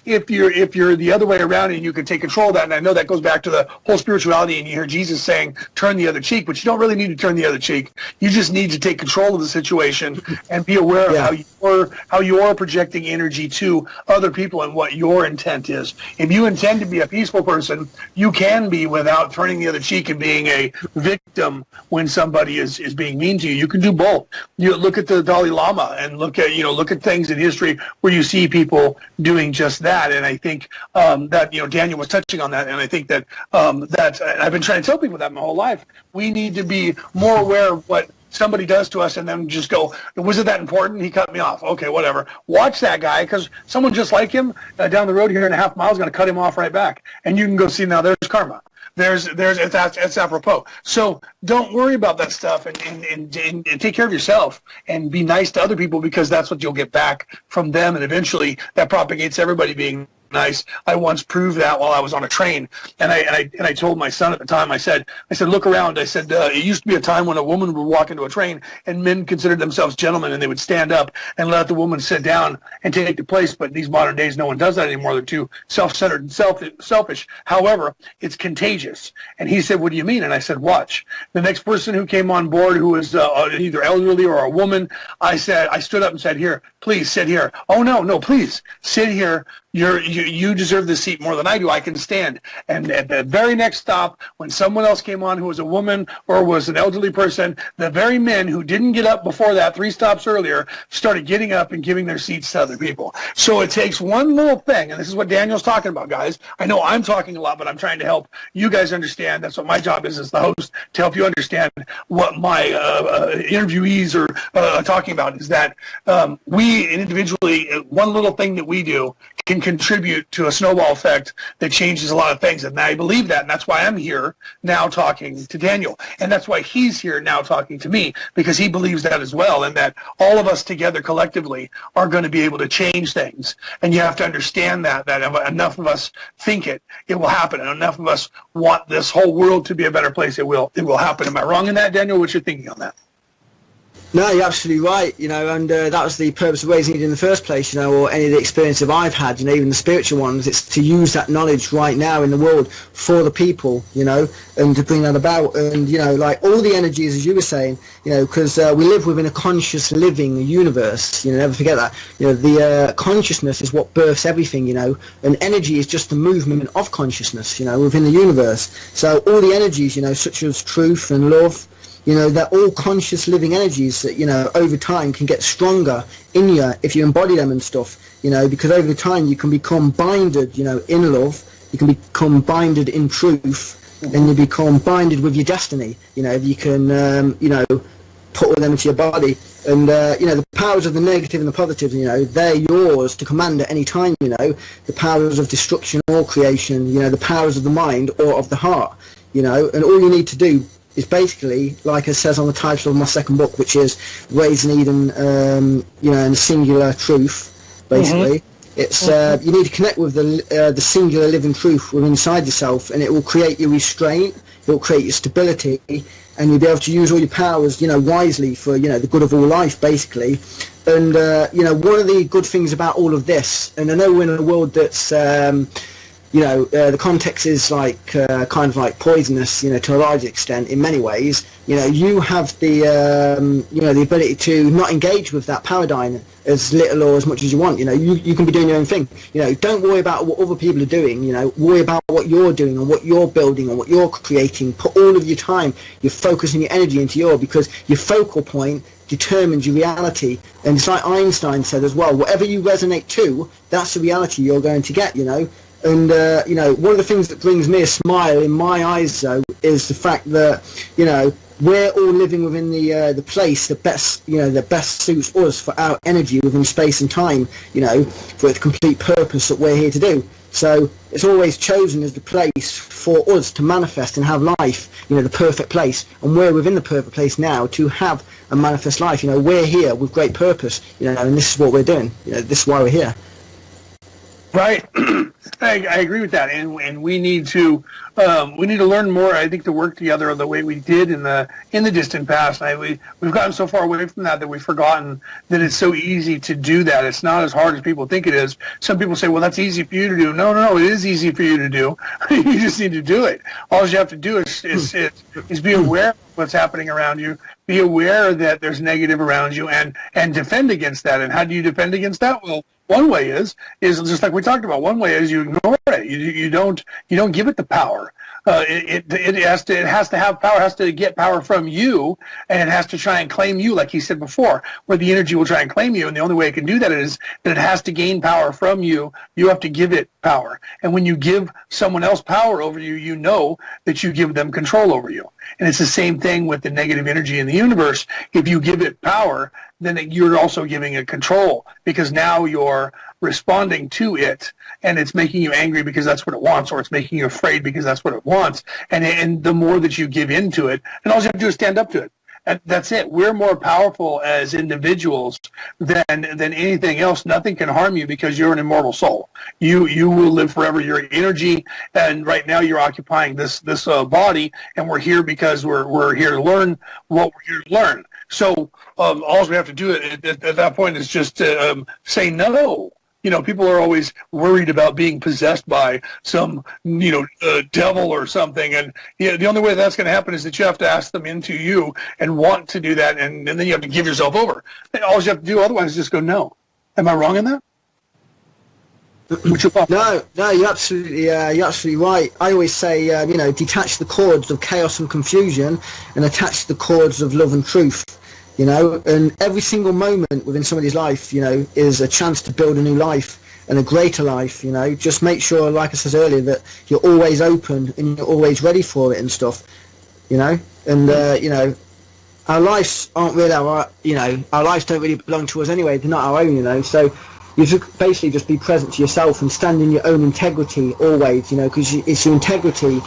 if you're the other way around and you can take control of that, and I know that goes back to the whole spirituality, and you hear Jesus saying, turn the other cheek, but you don't really need to turn the other cheek. You just need to take control of the situation and be aware of how you're projecting energy to other people and what your intent is. If you intend to be a peaceful person, you can be without turning the other cheek and being a victim when somebody is being mean to you. You can do both. You look at the Dalai Lama and look at things in history where you see people doing just that, and I think that Daniel was touching on that, and I think that I've been trying to tell people that my whole life. We need to be more aware of what somebody does to us, and then just go, was it that important? He cut me off. Okay, whatever. Watch that guy, because someone just like him down the road here in a half mile is going to cut him off right back, and you can go see now. There's karma. It's apropos. So don't worry about that stuff, and take care of yourself and be nice to other people, because that's what you'll get back from them, and eventually that propagates everybody being nice. I once proved that while I was on a train, and I told my son at the time, I said, look around. I said, it used to be a time when a woman would walk into a train and men considered themselves gentlemen, and they would stand up and let the woman sit down and take the place. But these modern days, no one does that anymore. They're too self-centered and selfish. However, it's contagious. And he said, what do you mean? And I said, watch. The next person who came on board, who was either elderly or a woman, I stood up and said, here, please sit here. Oh, no, please sit here. You deserve this seat more than I do. I can stand. And at the very next stop, when someone else came on who was a woman or was an elderly person, the very men who didn't get up before that 3 stops earlier started getting up and giving their seats to other people. So it takes one little thing, and this is what Daniel's talking about, guys. I know I'm talking a lot, but I'm trying to help you guys understand. That's what my job is as the host, to help you understand what my interviewees are talking about, is that we individually, one little thing that we do can contribute to a snowball effect that changes a lot of things. And I believe that, and that's why I'm here now talking to Daniel. And that's why he's here now talking to me, because he believes that as well, and that all of us together collectively are going to be able to change things. And you have to understand that if enough of us think it will happen. And enough of us want this whole world to be a better place, it will happen. Am I wrong in that, Daniel? What's your thinking on that? No, you're absolutely right, and that was the purpose of Raising It in the first place, or any of the experience that I've had, even the spiritual ones. It's to use that knowledge right now in the world for the people, and to bring that about. And, like all the energies, as you were saying, because we live within a conscious living universe, never forget that. The consciousness is what births everything, and energy is just the movement of consciousness, within the universe. So all the energies, such as truth and love, they're all conscious living energies that, over time can get stronger in you if you embody them and stuff, because over time you can become binded, in love, you can become binded in truth, and you become binded with your destiny, if you can, put all them into your body. And, the powers of the negative and the positive, they're yours to command at any time, the powers of destruction or creation, the powers of the mind or of the heart, and all you need to do is basically, like it says on the title of my second book, which is Raising Eden, in singular truth, basically. It's you need to connect with the singular living truth within inside yourself, and it will create your restraint, it will create your stability, and you'll be able to use all your powers, wisely for, the good of all life, basically. And, one of the good things about all of this, and I know we're in a world that's, the context is like kind of like poisonous, to a large extent in many ways. You have the the ability to not engage with that paradigm as little or as much as you want. You can be doing your own thing. Don't worry about what other people are doing. Worry about what you're doing and what you're building and what you're creating. Put all of your time, your focus and your energy into because your focal point determines your reality. And it's like Einstein said as well, whatever you resonate to, that's the reality you're going to get, And, one of the things that brings me a smile in my eyes, though, is the fact that, we're all living within the place that best suits us for our energy within space and time, for the complete purpose that we're here to do. So it's always chosen as the place for us to manifest and have life, the perfect place. And we're within the perfect place now to have a manifest life. We're here with great purpose, and this is what we're doing. This is why we're here. Right. I agree with that, and we need to learn more. I think to work together the way we did in the distant past. We've gotten so far away from that we've forgotten that it's so easy to do that. It's not as hard as people think it is. Some people say, "Well, that's easy for you to do." No, it is easy for you to do. You just need to do it. All you have to do is be aware of what's happening around you. Be aware that there's negative around you, and defend against that. And how do you defend against that? Well, one way is just like we talked about. One way is you ignore it. You don't give it the power. It has to have power. It has to get power from you, and it has to try and claim you, like he said before, where the energy will try and claim you. And the only way it can do that is that it has to gain power from you. You have to give it power. And when you give someone else power over you, you know that you give them control over you. And it's the same thing with the negative energy in the universe. If you give it power, then you're also giving it control, because now you're responding to it, and it's making you angry because that's what it wants, or it's making you afraid because that's what it wants. And the more that you give into it, and all you have to do is stand up to it. And that's it. We're more powerful as individuals than anything else. Nothing can harm you because you're an immortal soul. You will live forever. Your energy, and right now you're occupying this body, and we're here because we're here to learn what we're here to learn. So all we have to do at that point is just say no. People are always worried about being possessed by some, devil or something. And the only way that's going to happen is that you have to ask them into you and want to do that. And then you have to give yourself over. And all you have to do otherwise is just go, no. Am I wrong in that? No, you're absolutely right. I always say, detach the cords of chaos and confusion and attach the cords of love and truth. And every single moment within somebody's life, is a chance to build a new life and a greater life. Just make sure, like I said earlier, that you're always open and you're always ready for it and stuff. And our lives aren't really our lives don't really belong to us anyway. They're not our own. So you should basically just be present to yourself and stand in your own integrity always. Because it's your integrity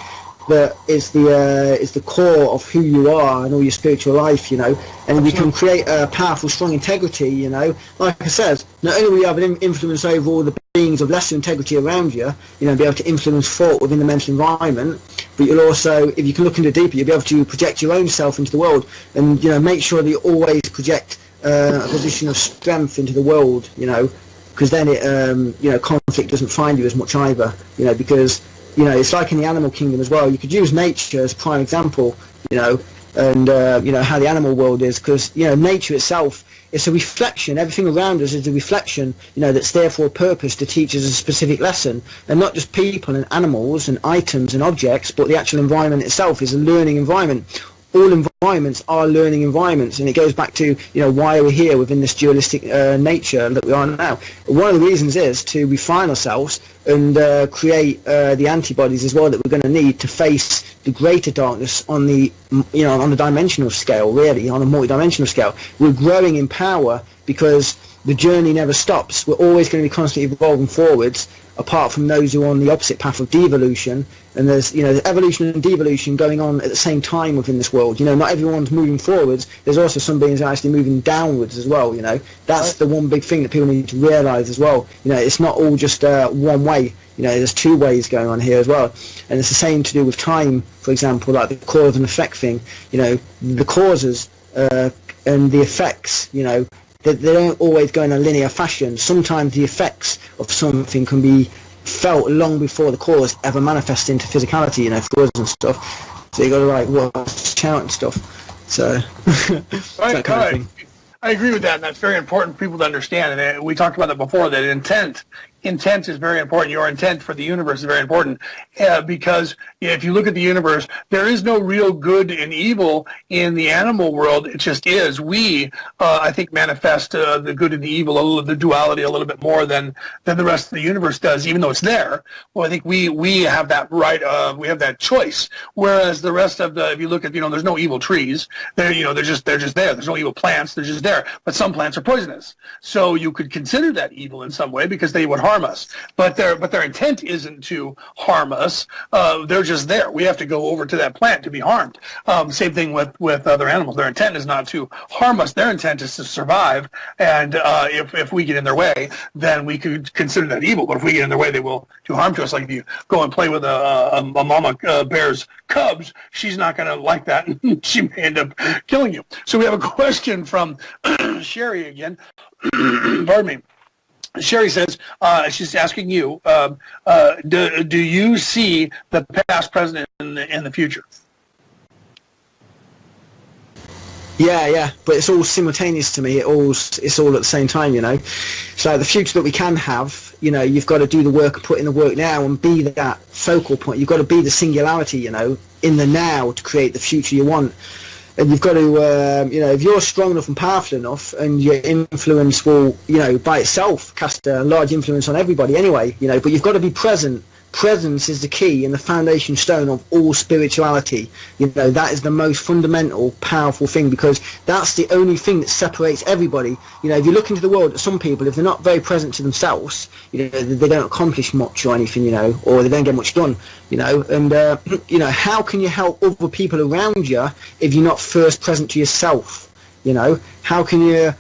that is the core of who you are and all your spiritual life, and if you can create a powerful, strong integrity, like I said, not only will you have an influence over all the beings of lesser integrity around you, be able to influence thought within the mental environment, but you'll also, if you can look into deeper, you'll be able to project your own self into the world, and make sure that you always project a position of strength into the world, because then it conflict doesn't find you as much either, because it's like in the animal kingdom as well. You could use nature as a prime example, and how the animal world is, because nature itself is a reflection. Everything around us is a reflection, that's there for a purpose to teach us a specific lesson, and not just people and animals and items and objects, but the actual environment itself is a learning environment. All environments are learning environments, and it goes back to why we're here within this dualistic nature that we are now. One of the reasons is to refine ourselves and create the antibodies as well that we're going to need to face the greater darkness on the on the dimensional scale, really on a multi-dimensional scale. We're growing in power because the journey never stops. We're always going to be constantly evolving forwards, apart from those who are on the opposite path of devolution. And there's there's evolution and devolution going on at the same time within this world. Not everyone's moving forwards. There's also some beings that are actually moving downwards as well. That's the one big thing that people need to realise as well. It's not all just one way. There's two ways going on here as well. And it's the same to do with time, for example, like the cause and effect thing. The causes and the effects, they don't always go in a linear fashion. Sometimes the effects of something can be felt long before the cause ever manifests into physicality, for us and stuff. So you got to watch out and stuff. So that kind of thing. I agree with that, and that's very important for people to understand. And we talked about that before, that intent is very important. Your intent for the universe is very important, because if you look at the universe, there is no real good and evil in the animal world. It just is. We, I think, manifest the good and the evil, the duality, a little bit more than the rest of the universe does, even though it's there. Well, I think we have that right. We have that choice. Whereas the rest of if you look at, there's no evil trees. They're just there. There's no evil plants. They're just there. But some plants are poisonous. So you could consider that evil in some way because they would harm us. But their intent isn't to harm us. They're just there. We have to go over to that plant to be harmed. Same thing with other animals. Their intent is not to harm us. Their intent is to survive. And if we get in their way, then we could consider that evil. But if we get in their way, they will do harm to us. Like if you go and play with a mama bear's cubs, she's not going to like that. She may end up killing you. So we have a question from Sherry again. Pardon me. Sherry says, she's asking you, do you see the past, present, and the future? Yeah, but it's all simultaneous to me. It's all at the same time, you know. So the future that we can have, you know, you've got to do the work and put in the work now and be that focal point. You've got to be the singularity, you know, in the now to create the future you want. And you've got to, you know, if you're strong enough and powerful enough, and your influence will, you know, by itself cast a large influence on everybody anyway, you know, but you've got to be present. Presence is the key and the foundation stone of all spirituality. You know, that is the most fundamental, powerful thing, because that's the only thing that separates everybody. You know, if you look into the world, some people, if they're not very present to themselves, you know, they don't accomplish much or anything, you know, or they don't get much done, you know. And, you know, how can you help other people around you if you're not first present to yourself? You know, how can you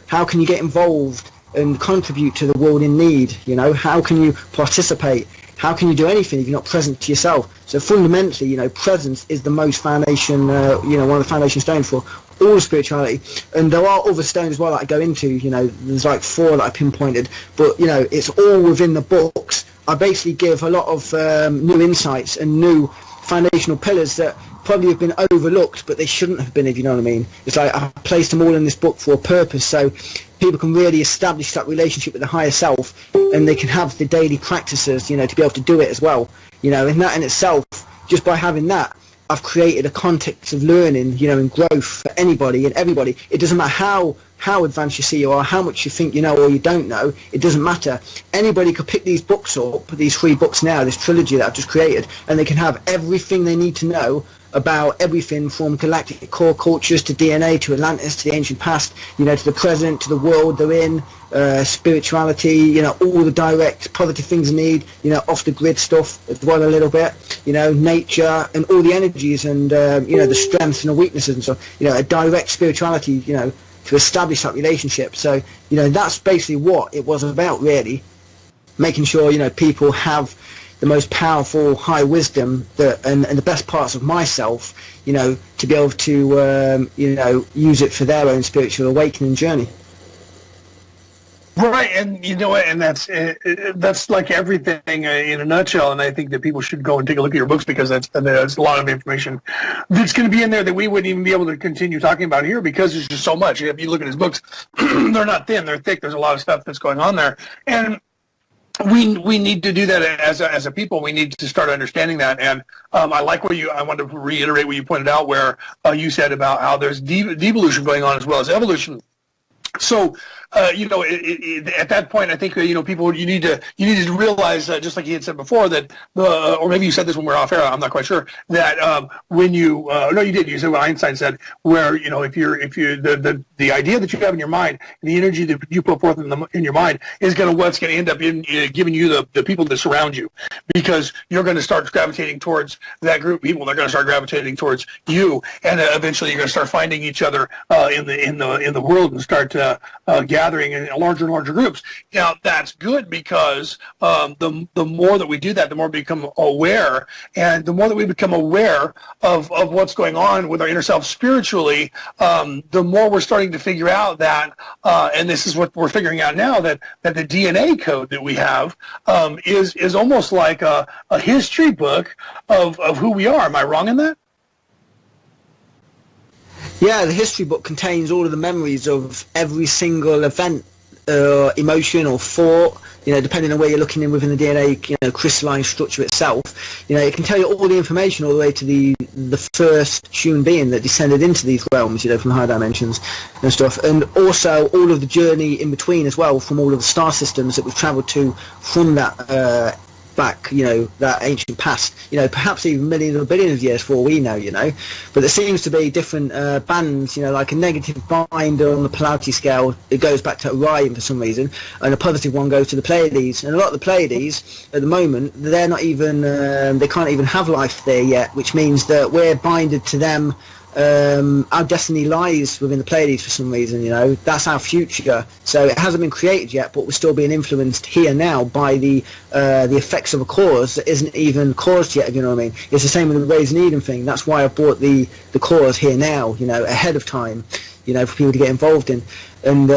get involved and contribute to the world in need? You know, how can you participate? How can you do anything if you're not present to yourself? So fundamentally, you know, presence is the most foundation, you know, one of the foundation stones for all spirituality. And there are other stones as well that I go into, you know, there's like 4 that I pinpointed, but, you know, it's all within the books. I basically give a lot of new insights and new foundational pillars that probably have been overlooked, but they shouldn't have been, if you know what I mean. It's like I placed them all in this book for a purpose, so people can really establish that relationship with the higher self, and they can have the daily practices, you know, to be able to do it as well. You know, and that in itself, just by having that, I've created a context of learning, you know, and growth for anybody and everybody. It doesn't matter how advanced you see you are, how much you think you know or you don't know, it doesn't matter. Anybody could pick these books up, these 3 books now, this trilogy that I've just created, and they can have everything they need to know about everything from galactic core cultures to DNA to Atlantis to the ancient past, you know, to the present, to the world they're in, spirituality, you know, all the direct positive things they need, you know, off the grid stuff as well a little bit, you know, nature and all the energies and, you know, the strengths and the weaknesses and stuff, you know, a direct spirituality, you know, to establish that relationship. So, you know, that's basically what it was about, really, making sure, you know, people have the most powerful high wisdom and the best parts of myself, you know, to be able to, you know, use it for their own spiritual awakening journey. Right, and you know what, and that's like everything in a nutshell, and I think that people should go and take a look at your books, because there's a lot of information that's going to be in there that we wouldn't even be able to continue talking about here, because there's just so much. If you look at his books, they're not thin, they're thick, there's a lot of stuff that's going on there, and we need to do that as a people. We need to start understanding that. And I like I wanted to reiterate what you pointed out, where you said about how there's devolution going on as well as evolution. So, you know, at that point, I think, you know, people, you need to realize, just like you had said before, that, or maybe you said this when we were off air, I'm not quite sure, that when you, no, you did, you said what Einstein said, where, you know, if the idea that you have in your mind, the energy that you put forth in your mind is what's going to end up giving you the people that surround you, because you're going to start gravitating towards that group of people. They're going to start gravitating towards you, and eventually you're going to start finding each other in the world and start gathering in larger and larger groups. Now, that's good, because the more that we do that, the more we become aware, and the more that we become aware of what's going on with our inner self spiritually, the more we're starting to figure out that, and this is what we're figuring out now, that the DNA code that we have is almost like a history book of who we are. Am I wrong in that? Yeah, the history book contains all of the memories of every single event, emotion or thought, you know, depending on where you're looking in within the DNA, you know, crystalline structure itself. You know, it can tell you all the information all the way to the first human being that descended into these realms, you know, from the higher dimensions and stuff. And also all of the journey in between as well, from all of the star systems that we've travelled to from that back, you know, that ancient past, you know, perhaps even millions or billions of years for all we know, you know. But there seems to be different bands, you know, like a negative bind on the polarity scale, it goes back to Orion for some reason, and a positive one goes to the Pleiades. And a lot of the Pleiades at the moment, they're not even they can't even have life there yet, which means that we're binded to them. Our destiny lies within the Pleiades for some reason, you know. That's our future. So it hasn't been created yet, but we're still being influenced here now by the effects of a cause that isn't even caused yet, if you know what I mean. It's the same with the Raising Eden thing. That's why I brought the cause here now, you know, ahead of time, you know, for people to get involved in. And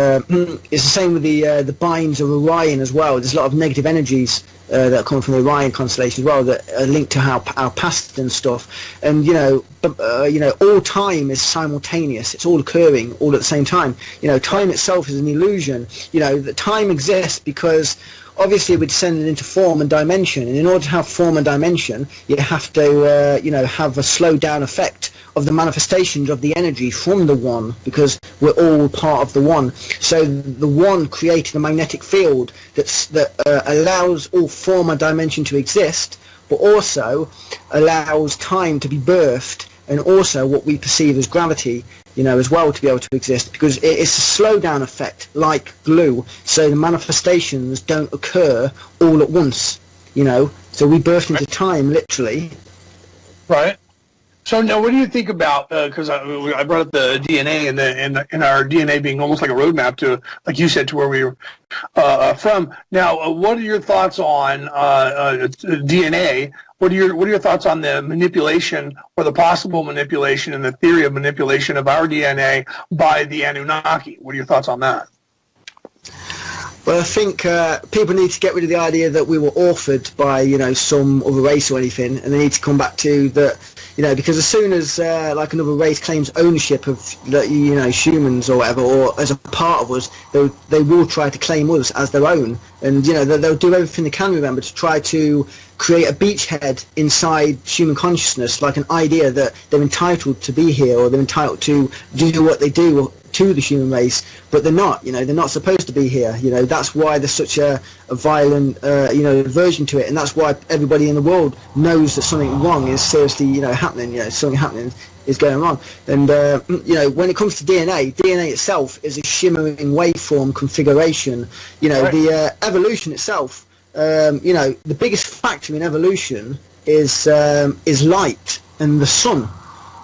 it's the same with the binds of Orion as well. There's a lot of negative energies that come from the Orion constellation as well that are linked to our past and stuff. And you know, all time is simultaneous. It's all occurring all at the same time. You know, time itself is an illusion. You know, that time exists because obviously we're descended into form and dimension, and in order to have form and dimension, you have to you know, have a slowed down effect of the manifestations of the energy from the one, because we're all part of the one. So the one created a magnetic field that allows all form and dimension to exist, but also allows time to be birthed, and also what we perceive as gravity, you know, as well, to be able to exist, because it's a slow down effect like glue, so the manifestations don't occur all at once, you know. So we burst into time, literally. Right. So now, what do you think about? Because I brought up the DNA and our DNA being almost like a roadmap to, like you said, to where we were from. Now, what are your thoughts on DNA? What are your thoughts on the manipulation or the possible manipulation and the theory of manipulation of our DNA by the Anunnaki? What are your thoughts on that? Well, I think people need to get rid of the idea that we were authored by, you know, some other race or anything, and they need to come back to that, you know, because as soon as like another race claims ownership of, you know, humans or whatever, or as a part of us, they will try to claim us as their own, and you know, they'll do everything they can, remember, to try to create a beachhead inside human consciousness, like an idea that they're entitled to be here, or they're entitled to do what they do to the human race, but they're not, you know, they're not supposed to be here, you know. That's why there's such a violent, you know, aversion to it, and that's why everybody in the world knows that something wrong is seriously, you know, happening, you know, something happening is going wrong. And, you know, when it comes to DNA itself is a shimmering waveform configuration, you know. Right. The evolution itself, you know, the biggest factor in evolution is light and the sun,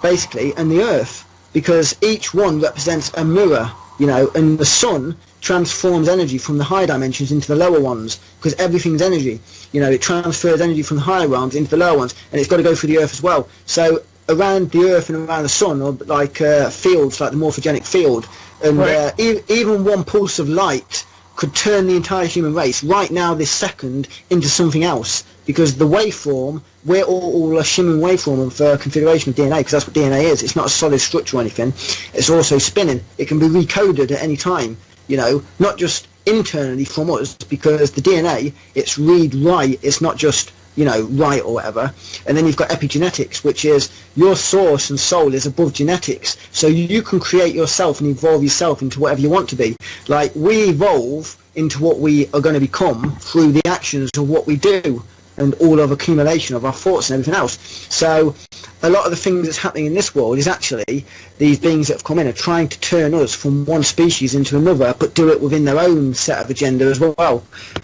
basically, and the earth, because each one represents a mirror, you know, and the sun transforms energy from the higher dimensions into the lower ones, because everything's energy, you know. It transfers energy from the higher realms into the lower ones, and it's got to go through the earth as well. So around the earth and around the sun are like fields, like the morphogenic field, and right. Even one pulse of light could turn the entire human race right now, this second, into something else, because the waveform, we're all a shimmering waveform of configuration of DNA, because that's what DNA is. It's not a solid structure or anything. It's also spinning. It can be recoded at any time, you know, not just internally from us, because the DNA, it's read-write. It's not just, you know, write or whatever. And then you've got epigenetics, which is your source and soul is above genetics, so you can create yourself and evolve yourself into whatever you want to be. Like, we evolve into what we are going to become through the actions of what we do, and all of accumulation of our thoughts and everything else. So a lot of the things that's happening in this world is actually these beings that have come in are trying to turn us from one species into another, but do it within their own set of agenda as well,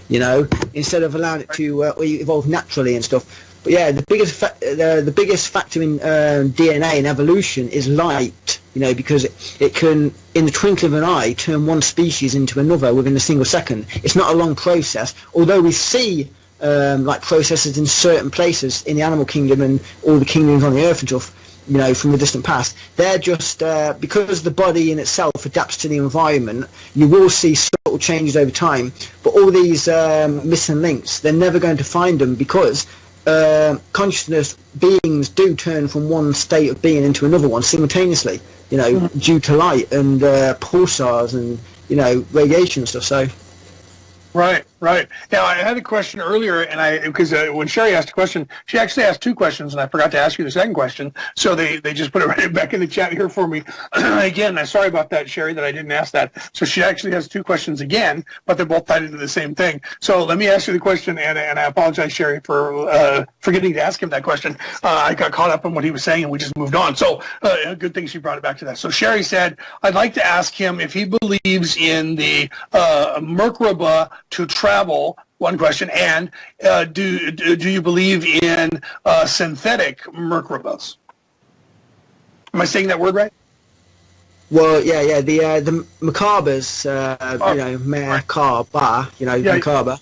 you know, instead of allowing it to evolve naturally and stuff. But yeah, the biggest factor in DNA and evolution is light, you know, because it can, in the twinkling of an eye, turn one species into another within a single second. It's not a long process, although we see like processes in certain places in the animal kingdom and all the kingdoms on the earth and stuff, you know, from the distant past. They're just because the body in itself adapts to the environment, you will see subtle changes over time, but all these missing links, they're never going to find them, because consciousness beings do turn from one state of being into another one simultaneously, you know, due to light and pulsars and, you know, radiation and stuff. So right. Right. Now, I had a question earlier, and because when Sherry asked a question, she actually asked two questions, and I forgot to ask you the second question. So they just put it right back in the chat here for me. Again, I'm sorry about that, Sherry, that I didn't ask that. So she actually has two questions but they're both tied into the same thing. So let me ask you the question, and I apologize, Sherry, for forgetting to ask him that question. I got caught up in what he was saying, and we just moved on. So a good thing she brought it back to that. So Sherry said, I'd like to ask him if he believes in the Merkaba to travel, one question, and do you believe in synthetic Merkabas? Am I saying that word right? Well, yeah, the Macabres, Merkaba, Macaba.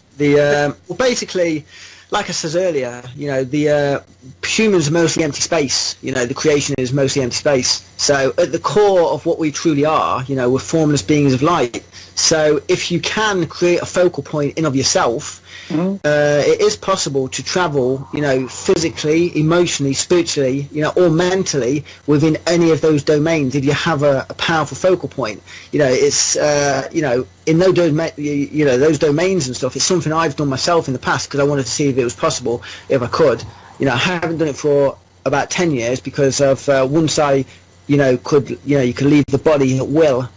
Well, basically, like I said earlier, the humans are mostly empty space. The creation is mostly empty space. So at the core of what we truly are, we're formless beings of light. So if you can create a focal point in of yourself, it is possible to travel, physically, emotionally, spiritually, or mentally within any of those domains if you have a powerful focal point. It's in those those domains and stuff. It's something I've done myself in the past because I wanted to see if it was possible, if I could. I haven't done it for about 10 years because of once I, you could leave the body at will,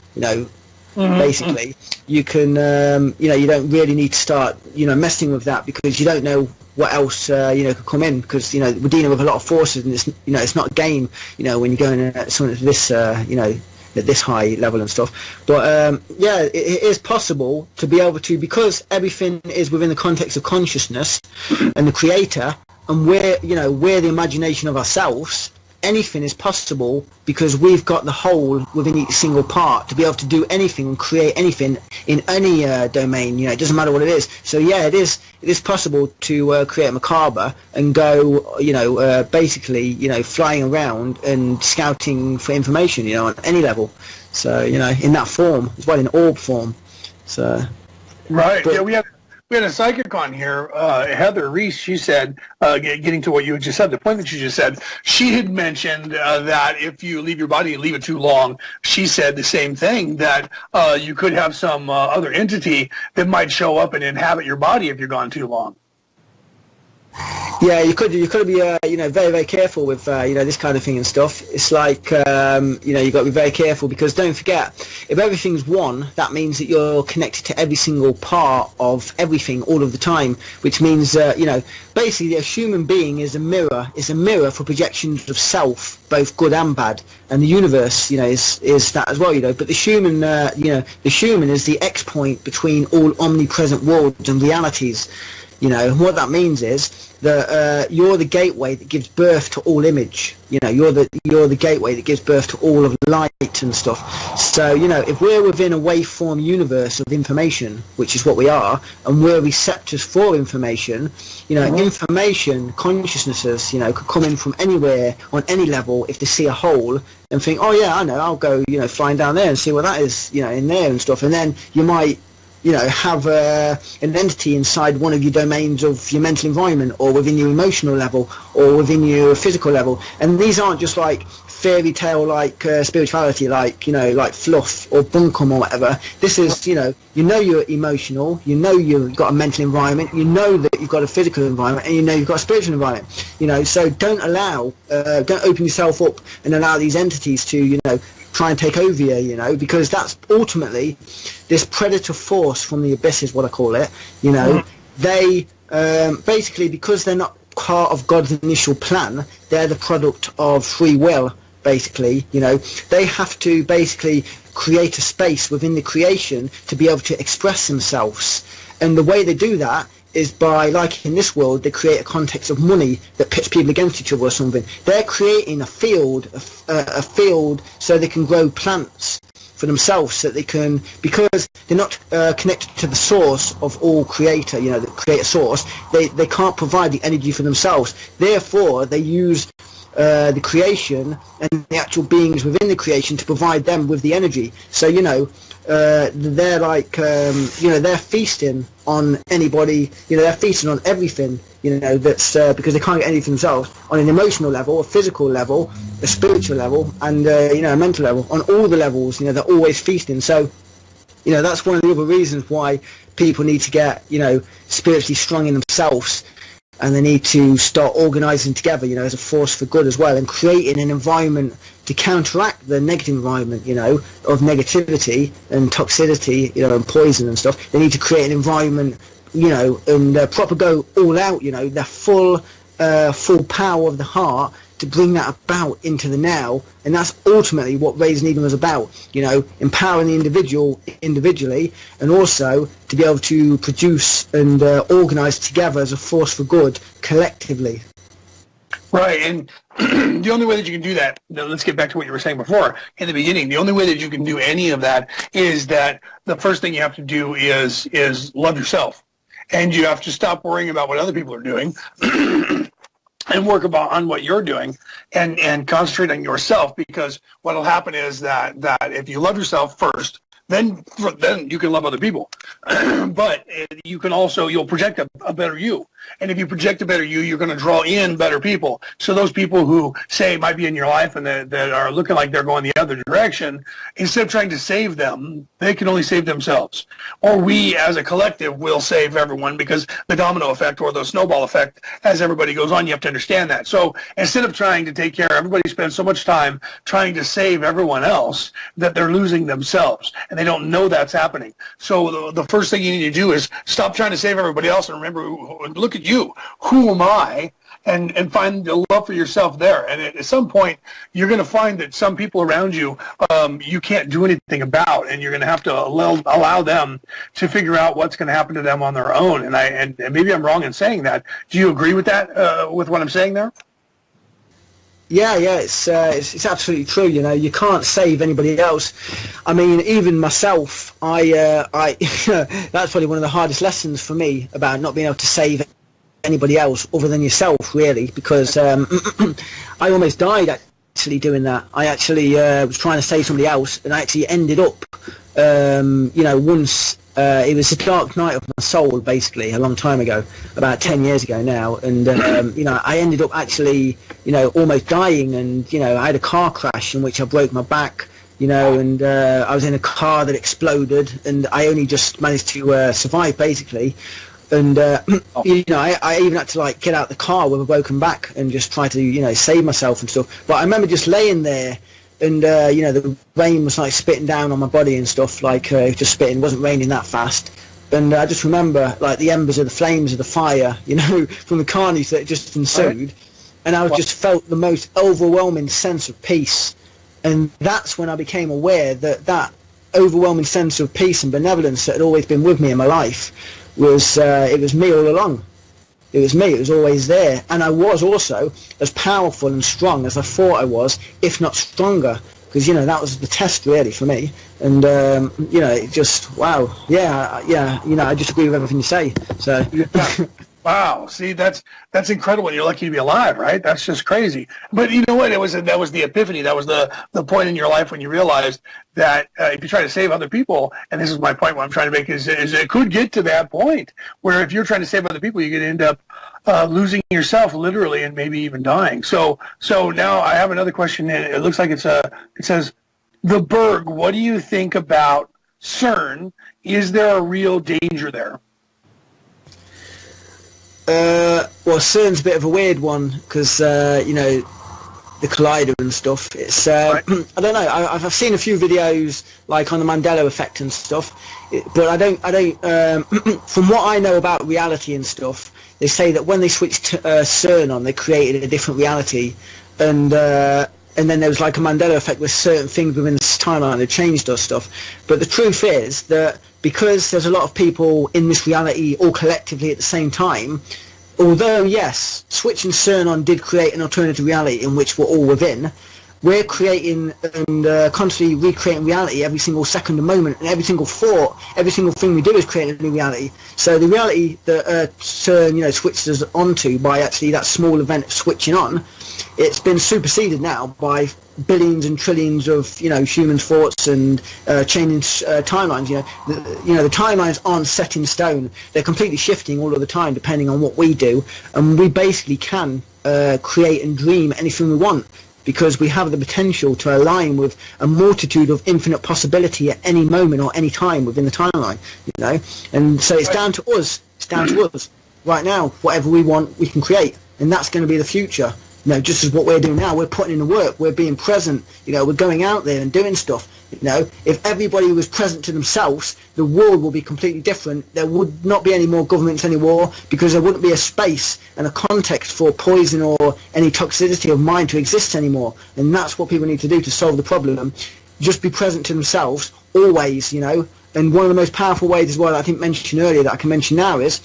basically you can you don't really need to start messing with that because you don't know what else could come in because we're dealing with a lot of forces and it's not a game when you're going at something this at this high level and stuff. But it is possible to be able to, because everything is within the context of consciousness and the creator, and we're the imagination of ourselves. Anything is possible because we've got the whole within each single part to be able to do anything and create anything in any domain. It doesn't matter what it is. So yeah, it is possible to create a macabre and go basically flying around and scouting for information on any level. So in that form as well, in orb form. So right. But, yeah, we had a psychic on here, Heather Reese. She said, getting to what you just said, the point that you just said, she had mentioned that if you leave your body and leave it too long, she said the same thing, that you could have some other entity that might show up and inhabit your body if you're gone too long. Yeah, you could be very, very careful with this kind of thing and stuff. It's like you've got to be very careful because don't forget, if everything's one, that means that you're connected to every single part of everything all of the time, which means basically a human being is a mirror. It's a mirror for projections of self, both good and bad, and the universe is that as well. But the human the human is the X point between all omnipresent worlds and realities. And what that means is that you're the gateway that gives birth to all image. You're the gateway that gives birth to all of light and stuff. So if we're within a waveform universe of information, which is what we are, and we're receptors for information, information consciousnesses could come in from anywhere on any level if they see a hole and think, oh yeah, I know, I'll go flying down there and see what that is in there and stuff, and then you might have an entity inside one of your domains of your mental environment, or within your emotional level, or within your physical level. And these aren't just like fairy tale like spirituality, like fluff or bunkum or whatever. This is you're emotional, you've got a mental environment, that you've got a physical environment, and you've got a spiritual environment. So don't open yourself up and allow these entities to try and take over you, because that's ultimately this predator force from the abyss is what I call it. They basically, because they're not part of God's initial plan, they're the product of free will, basically. They have to basically create a space within the creation to be able to express themselves, and the way they do that is by, like in this world, they create a context of money that pits people against each other or something. They're creating a field so they can grow plants for themselves, so they can, because they're not connected to the source of all creator, the creator source, they can't provide the energy for themselves. Therefore, they use the creation and the actual beings within the creation to provide them with the energy. So, they're like, they're feasting on anybody, they're feasting on everything, that's because they can't get anything themselves, on an emotional level, a physical level, a spiritual level, and, a mental level. On all the levels, they're always feasting. So You know, that's one of the other reasons why people need to get, you know, spiritually strong in themselves, and they need to start organising together, you know, as a force for good as well, and creating an environment to counteract the negative environment, you know, of negativity and toxicity, you know, and poison and stuff. They need to create an environment, you know, and proper go all out, you know, the full power of the heart to bring that about into the now. And that's ultimately what Raising Eden was about, you know, empowering the individual individually, and also to be able to produce and organise together as a force for good collectively. Right, and the only way that you can do that, let's get back to what you were saying before in the beginning, the only way that you can do any of that is that the first thing you have to do is love yourself. And you have to stop worrying about what other people are doing and work on what you're doing, and concentrate on yourself, because what will happen is that if you love yourself first, then you can love other people. But you can also, you'll project a better you. And if you project a better you, you're going to draw in better people. So those people who say might be in your life and that are looking like they're going the other direction, instead of trying to save them, they can only save themselves. Or we as a collective will save everyone, because the domino effect or the snowball effect, as everybody goes on, you have to understand that. So instead of trying to take care, everybody spends so much time trying to save everyone else that they're losing themselves. And they don't know that's happening. So the first thing you need to do is stop trying to save everybody else and remember, look at you. Who am I? And find the love for yourself there. And at some point, you're going to find that some people around you, you can't do anything about, and you're going to have to allow them to figure out what's going to happen to them on their own. And maybe I'm wrong in saying that. Do you agree with that, with what I'm saying there? Yeah, it's absolutely true. You know, you can't save anybody else. I mean, even myself, I that's probably one of the hardest lessons for me, about not being able to save anybody else other than yourself, really, because I almost died actually doing that. I actually was trying to save somebody else, and I actually ended up, you know, once. It was a dark night of my soul, basically, a long time ago, about 10 years ago now, and you know, I ended up actually, you know, almost dying, and you know, I had a car crash in which I broke my back, you know, and I was in a car that exploded, and I only just managed to survive, basically. And you know, I even had to like get out the car with a broken back and just try to, you know, save myself and stuff. But I remember just laying there, and you know, the rain was like spitting down on my body and stuff, like just spitting. It wasn't raining that fast, and I just remember like the embers of the flames of the fire, you know, from the carnage that just ensued, and I just felt the most overwhelming sense of peace. And that's when I became aware that that overwhelming sense of peace and benevolence that had always been with me in my life was it was me all along. It was me. It was always there, and I was also as powerful and strong as I thought I was, if not stronger, because you know, that was the test really for me. And you know, it just, wow, yeah, you know, I just agree with everything you say. So wow, see, that's incredible. You're lucky to be alive, right? That's just crazy. But you know what? That was the epiphany. That was the point in your life when you realized that if you try to save other people, and this is my point, what I'm trying to make is it could get to that point where if you're trying to save other people, you could end up losing yourself literally, and maybe even dying. So now I have another question. It looks like it says, the Berg, what do you think about CERN? Is there a real danger there? Well, CERN's a bit of a weird one, because you know, the collider and stuff. It's right. I don't know. I've seen a few videos like on the Mandela effect and stuff, but I don't. From what I know about reality and stuff, they say that when they switched CERN on, they created a different reality, and then there was like a Mandela effect with certain things within this timeline that changed or stuff. But the truth is that because there's a lot of people in this reality all collectively at the same time, although yes, switching CERN on did create an alternative reality in which we're all within, we're creating and constantly recreating reality every single second and moment, and every single thought, every single thing we do is creating a new reality. So the reality that CERN, you know, switched us onto by actually that small event of switching on, it's been superseded now by billions and trillions of, you know, human thoughts and changing timelines. You know, the timelines aren't set in stone. They're completely shifting all of the time depending on what we do, and we basically can create and dream anything we want, because we have the potential to align with a multitude of infinite possibility at any moment or any time within the timeline, you know. And so it's down to us. It's down to us right now. Whatever we want, we can create, and that's going to be the future. You know, just as what we're doing now, we're putting in the work, we're being present, you know, we're going out there and doing stuff. You know, if everybody was present to themselves, the world would be completely different. There would not be any more governments anymore, because there wouldn't be a space and a context for poison or any toxicity of mind to exist anymore. And that's what people need to do to solve the problem. Just be present to themselves always, you know. And one of the most powerful ways as well, I think mentioned earlier, that I can mention now is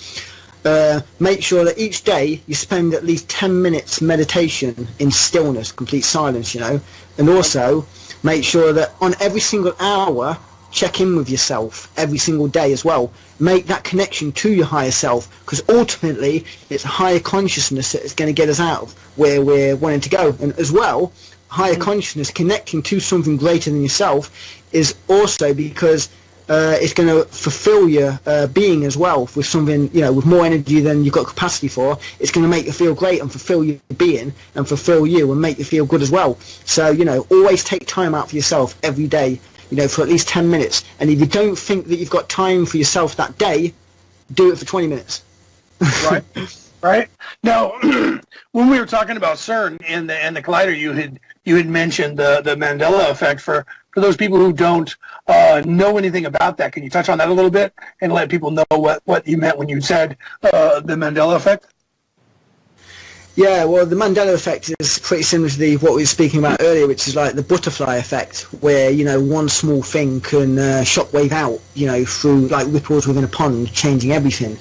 make sure that each day you spend at least 10 minutes meditation in stillness, complete silence, you know. And also make sure that on every single hour, check in with yourself every single day as well. Make that connection to your higher self, because ultimately it's a higher consciousness that is going to get us out of where we're wanting to go. And as well, higher consciousness, connecting to something greater than yourself, is also because it's going to fulfill your being as well with something, you know, with more energy than you've got capacity for. It's going to make you feel great and fulfill your being and fulfill you and make you feel good as well. So, you know, always take time out for yourself every day, you know, for at least 10 minutes. And if you don't think that you've got time for yourself that day, do it for 20 minutes. Right. Right. Now, when we were talking about CERN and the collider, you had mentioned the Mandela effect. For those people who don't know anything about that, can you touch on that a little bit and let people know what you meant when you said the Mandela effect? Yeah, well, the Mandela effect is pretty similar to what we were speaking about earlier, which is like the butterfly effect, where, you know, one small thing can shockwave out, you know, through like ripples within a pond, changing everything.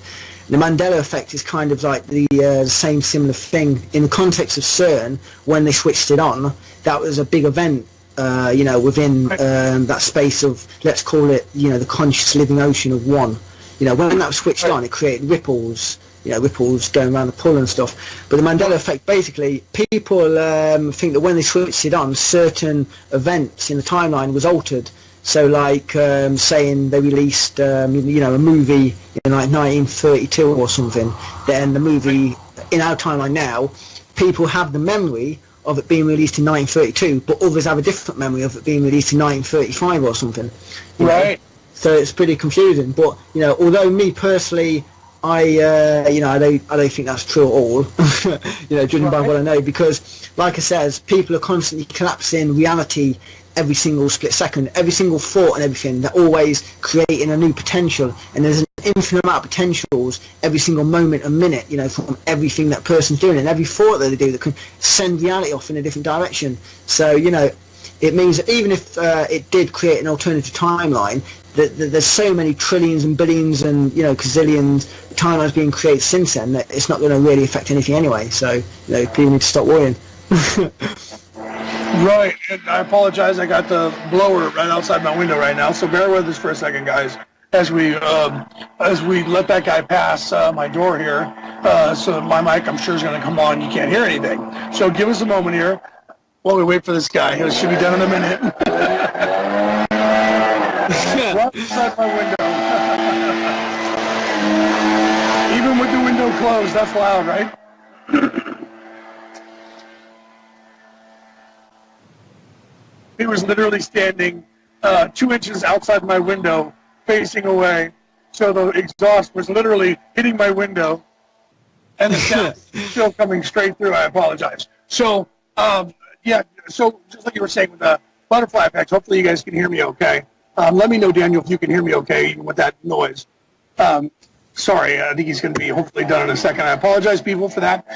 The Mandela effect is kind of like the same similar thing. In the context of CERN, when they switched it on, that was a big event, you know, within that space of, let's call it, you know, the conscious living ocean of one. You know, when that was switched on, it created ripples, you know, ripples going around the pool and stuff. But the Mandela effect, basically, people think that when they switched it on, certain events in the timeline was altered. So, like, saying they released, you know, a movie in like 1932 or something, then the movie in our timeline now, people have the memory of it being released in 1932, but others have a different memory of it being released in 1935 or something. Right. Know? So it's pretty confusing. But, you know, although me personally, you know, I don't think that's true at all. You know, judging by what I know, because, like I said, people are constantly collapsing reality every single split second, every single thought and everything. They're always creating a new potential, and there's an infinite amount of potentials every single moment and minute, you know, from everything that person's doing and every thought that they do that can send reality off in a different direction. So, you know, it means that even if it did create an alternative timeline, that there's so many trillions and billions and, you know, gazillions timelines being created since then that it's not going to really affect anything anyway. So, you know, people need to stop worrying. Right, and I apologize. I got the blower right outside my window right now, so bear with us for a second, guys, as we let that guy pass my door here. So my mic, I'm sure, is going to come on. You can't hear anything. So give us a moment here while we wait for this guy. It should be done in a minute. Right outside my window. Even with the window closed, that's loud, right? He was literally standing 2 inches outside my window, facing away. So the exhaust was literally hitting my window, and the sound is still coming straight through. I apologize. So, yeah, so just like you were saying with the butterfly effect, hopefully you guys can hear me okay. Let me know, Daniel, if you can hear me okay, even with that noise. Sorry, I think he's going to be hopefully done in a second. I apologize, people, for that.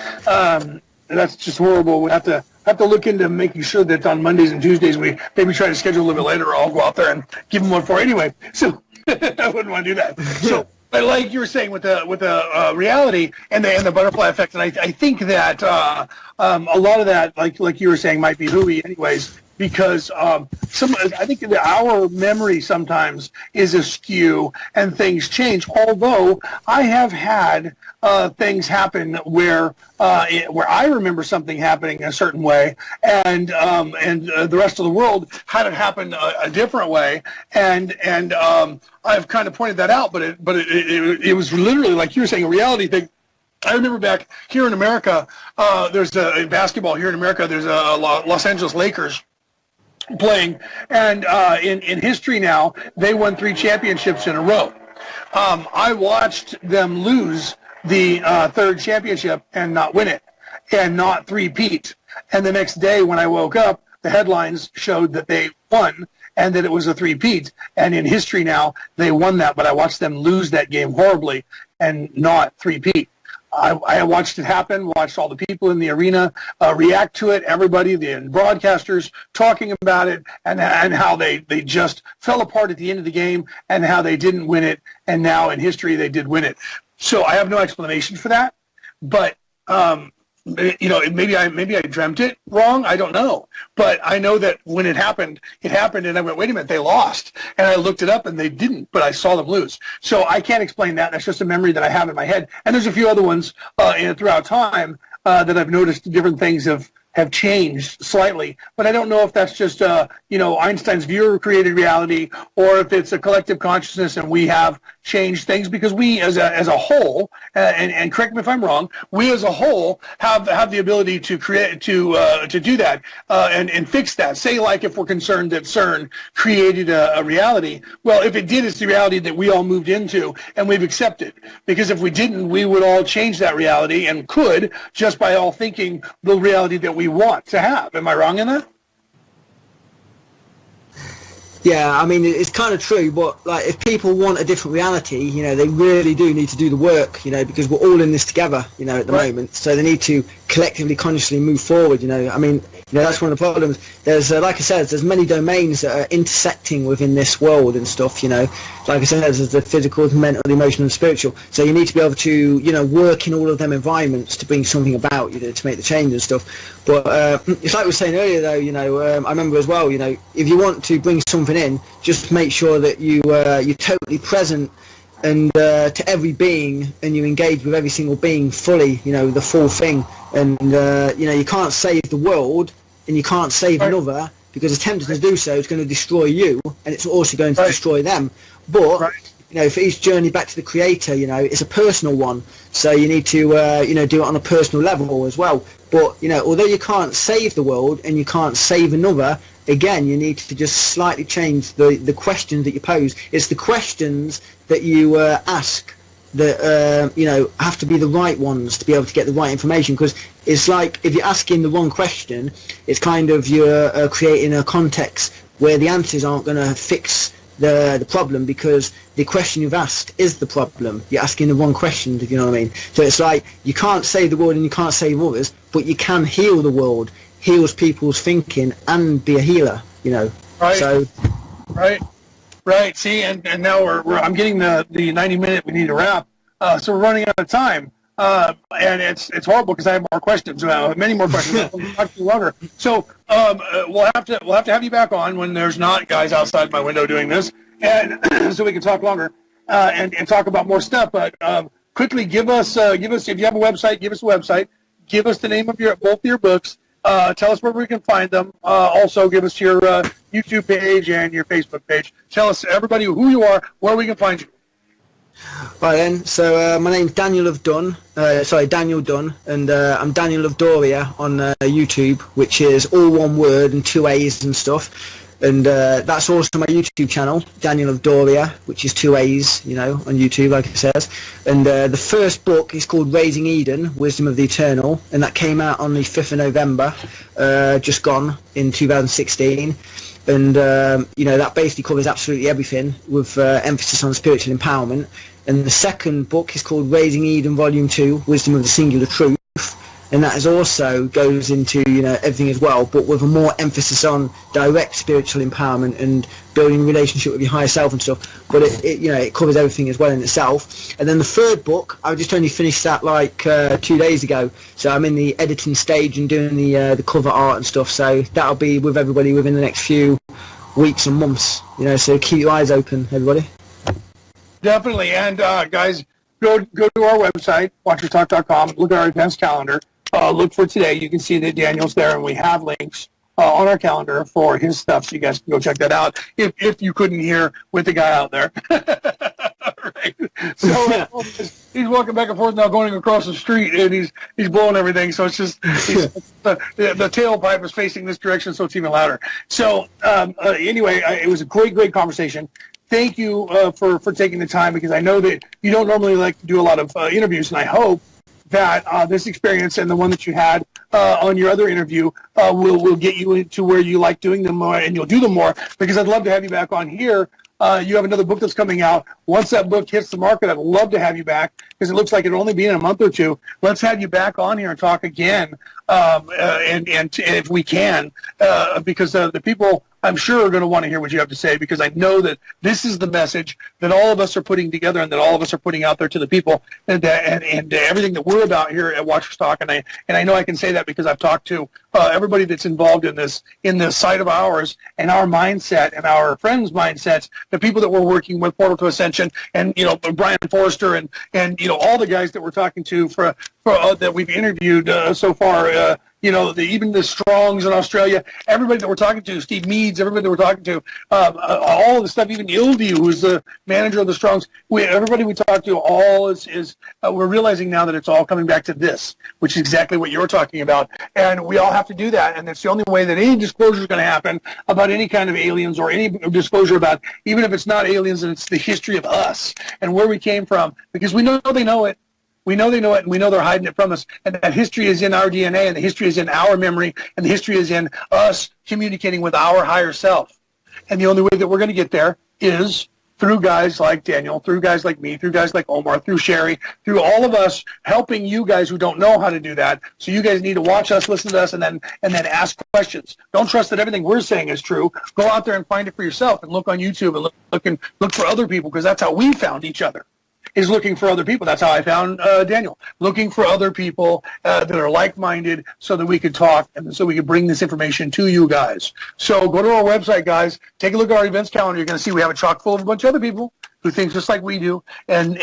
That's just horrible. We have to look into making sure that on Mondays and Tuesdays we maybe try to schedule a little bit later, or I'll go out there and give them one for anyway. So I wouldn't want to do that. So, but like you were saying with the reality and the butterfly effect, and I think that a lot of that, like you were saying, might be hooey anyways. Because I think our memory sometimes is askew and things change. Although I have had things happen where I remember something happening a certain way, and the rest of the world had it happen a different way, and I've kind of pointed that out. But it was literally, like you were saying, a reality thing. I remember back here in America, in basketball here in America, there's a Los Angeles Lakers playing, and in history now, they won 3 championships in a row. I watched them lose the 3rd championship and not win it, and not three-peat. And the next day when I woke up, the headlines showed that they won and that it was a three-peat. And in history now, they won that, but I watched them lose that game horribly and not three-peat. I watched it happen, watched all the people in the arena react to it, everybody, the broadcasters talking about it, and how they just fell apart at the end of the game, and how they didn't win it, and now in history they did win it. So I have no explanation for that, but maybe I dreamt it wrong. I don't know, but I know that when it happened, and I went, wait a minute, they lost, and I looked it up, and they didn't, but I saw them lose. So I can't explain that. That's just a memory that I have in my head, and there's a few other ones throughout time that I've noticed different things have changed slightly, but I don't know if that's just Einstein's viewer-created reality, or if it's a collective consciousness and we have changed things, because we as a whole, and correct me if I'm wrong, we as a whole have the ability to create to do that and fix that. Say, like, if we're concerned that CERN created a reality, well, if it did, it's the reality that we all moved into and we've accepted. Because if we didn't, we would all change that reality, and could, just by all thinking the reality that we want to have. Am I wrong in that? Yeah, I mean, it's kind of true, but like, if people want a different reality, they really do need to do the work, because we're all in this together, at the moment. So they need to collectively, consciously move forward. I mean, that's one of the problems. There's, like I said, there's many domains that are intersecting within this world and stuff. Like I said, there's the physical, the mental, the emotional, and spiritual. So you need to be able to, work in all of them environments to bring something about, to make the change and stuff. But it's like we were saying earlier, though. I remember as well. If you want to bring something in, just make sure that you're totally present and to every being, and you engage with every single being fully, the full thing. And you can't save the world, and you can't save another, because attempting to do so is going to destroy you, and it's also going to destroy them. But for each journey back to the Creator, it's a personal one, so you need to do it on a personal level as well. But although you can't save the world and you can't save another, again, you need to just slightly change the questions that you pose. It's the questions that you ask that have to be the right ones to be able to get the right information. Because it's like, if you're asking the wrong question, it's kind of you're creating a context where the answers aren't going to fix the problem, because the question you've asked is the problem. You're asking the wrong questions, if you know what I mean. So it's like, you can't save the world and you can't save others, but you can heal the world, heals people's thinking, and be a healer. Right. So right. See, and now I'm getting the 90-minute we need to wrap. So we're running out of time. And it's horrible, because I have more questions, many more questions. We'll talk to you longer. So we'll have to have you back on when there's not guys outside my window doing this, and so we can talk longer and talk about more stuff. But quickly, give us if you have a website, give us a website. Give us the name of both of your books. Tell us where we can find them. Also, give us your YouTube page and your Facebook page. Tell us, everybody, who you are, where we can find you. Right then, so my name's Daniel Dunn, and I'm DanielofDoriaa on YouTube, which is all one word and 2 A's and stuff. And that's also my YouTube channel, DanielofDoriaa, which is 2 A's, on YouTube, like it says. And the first book is called Raising Eden, Wisdom of the Eternal, and that came out on the 5th of November, just gone, in 2016. And that basically covers absolutely everything, with emphasis on spiritual empowerment. And the second book is called Raising Eden Volume 2, Wisdom of the Singular Truth, and that is also goes into everything as well, but with a more emphasis on direct spiritual empowerment and building a relationship with your higher self and stuff. But it covers everything as well in itself. And then the third book, I just only finished that like 2 days ago, so I'm in the editing stage and doing the cover art and stuff. So that'll be with everybody within the next few weeks and months. So keep your eyes open, everybody. Definitely, and guys, go to our website, Watchertalk.com. Look at our events calendar. Look for today. You can see that Daniel's there, and we have links on our calendar for his stuff, so you guys can go check that out if you couldn't hear with the guy out there. right? So he's walking back and forth now, going across the street, and he's blowing everything. So it's just the tailpipe is facing this direction, so it's even louder. So anyway, it was a great conversation. Thank you for taking the time, because I know that you don't normally like to do a lot of interviews, and I hope that this experience and the one that you had on your other interview will get you into where you like doing them more, and you'll do them more, because I'd love to have you back on here. You have another book that's coming out. Once that book hits the market, I'd love to have you back, because it looks like it'll only be in a month or two. Let's have you back on here and talk again, and if we can, because the people, I'm sure, are going to want to hear what you have to say, because I know that this is the message that all of us are putting together and that all of us are putting out there to the people, and everything that we're about here at Watchertalk. And I know I can say that because I've talked to everybody that's involved in this site of ours and our mindset and our friends' mindsets, the people that we're working with, Portal to Ascension, and Brian Forrester, and all the guys that we're talking to for that we've interviewed so far. Even the Strongs in Australia, everybody that we're talking to, Steve Meads, everybody that we're talking to, all of the stuff, even Ildu, who's the manager of the Strongs, everybody we talk to, all is we're realizing now that it's all coming back to this, which is exactly what you're talking about. And we all have to do that, and it's the only way that any disclosure is going to happen about any kind of aliens, or any disclosure about, even if it's not aliens, and it's the history of us and where we came from, because we know they know it. We know they know it, and we know they're hiding it from us. And that history is in our DNA, and the history is in our memory, and the history is in us communicating with our higher self. And the only way that we're going to get there is through guys like Daniel, through guys like me, through guys like Omar, through Sherry, through all of us helping you guys who don't know how to do that. So you guys need to watch us, listen to us, and then ask questions. Don't trust that everything we're saying is true. Go out there and find it for yourself, and look on YouTube, and look for other people, because that's how we found each other. Is looking for other people. That's how I found Daniel, looking for other people that are like-minded, so that we could talk, and so we could bring this information to you guys. So go to our website, guys. Take a look at our events calendar. You're going to see we have a chock full of a bunch of other people who think just like we do. And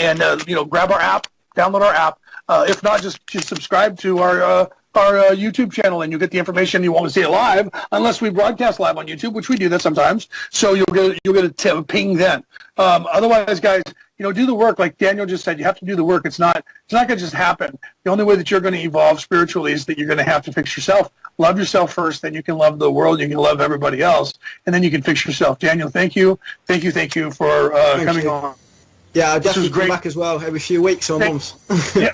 grab our app, download our app. If not, just subscribe to our YouTube channel, and you'll get the information. You won't see it live unless we broadcast live on YouTube, which we do that sometimes. So you'll get a ping then. Otherwise, guys, do the work. Like Daniel just said, you have to do the work. It's not going to just happen. The only way that you're going to evolve spiritually is that you're going to have to fix yourself. Love yourself first, then you can love the world. You can love everybody else, and then you can fix yourself. Daniel, thank you for coming on. Yeah, I'll definitely come back as well every few weeks or months. Yeah,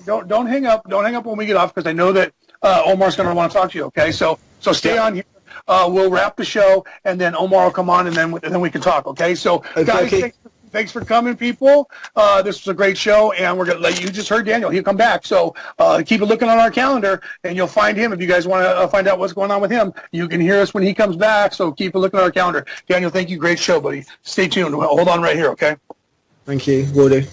don't hang up. Don't hang up when we get off, because I know that Omar's going to want to talk to you. Okay, so stay on here. We'll wrap the show, and then Omar will come on, and then we can talk. Okay, so guys, thanks for coming, people. This was a great show, and we're gonna you just heard Daniel. He'll come back, so keep it looking on our calendar, and you'll find him. If you guys want to find out what's going on with him, you can hear us when he comes back. So keep it looking on our calendar. Daniel, thank you. Great show, buddy. Stay tuned. Hold on right here, okay? Thank you. Will do.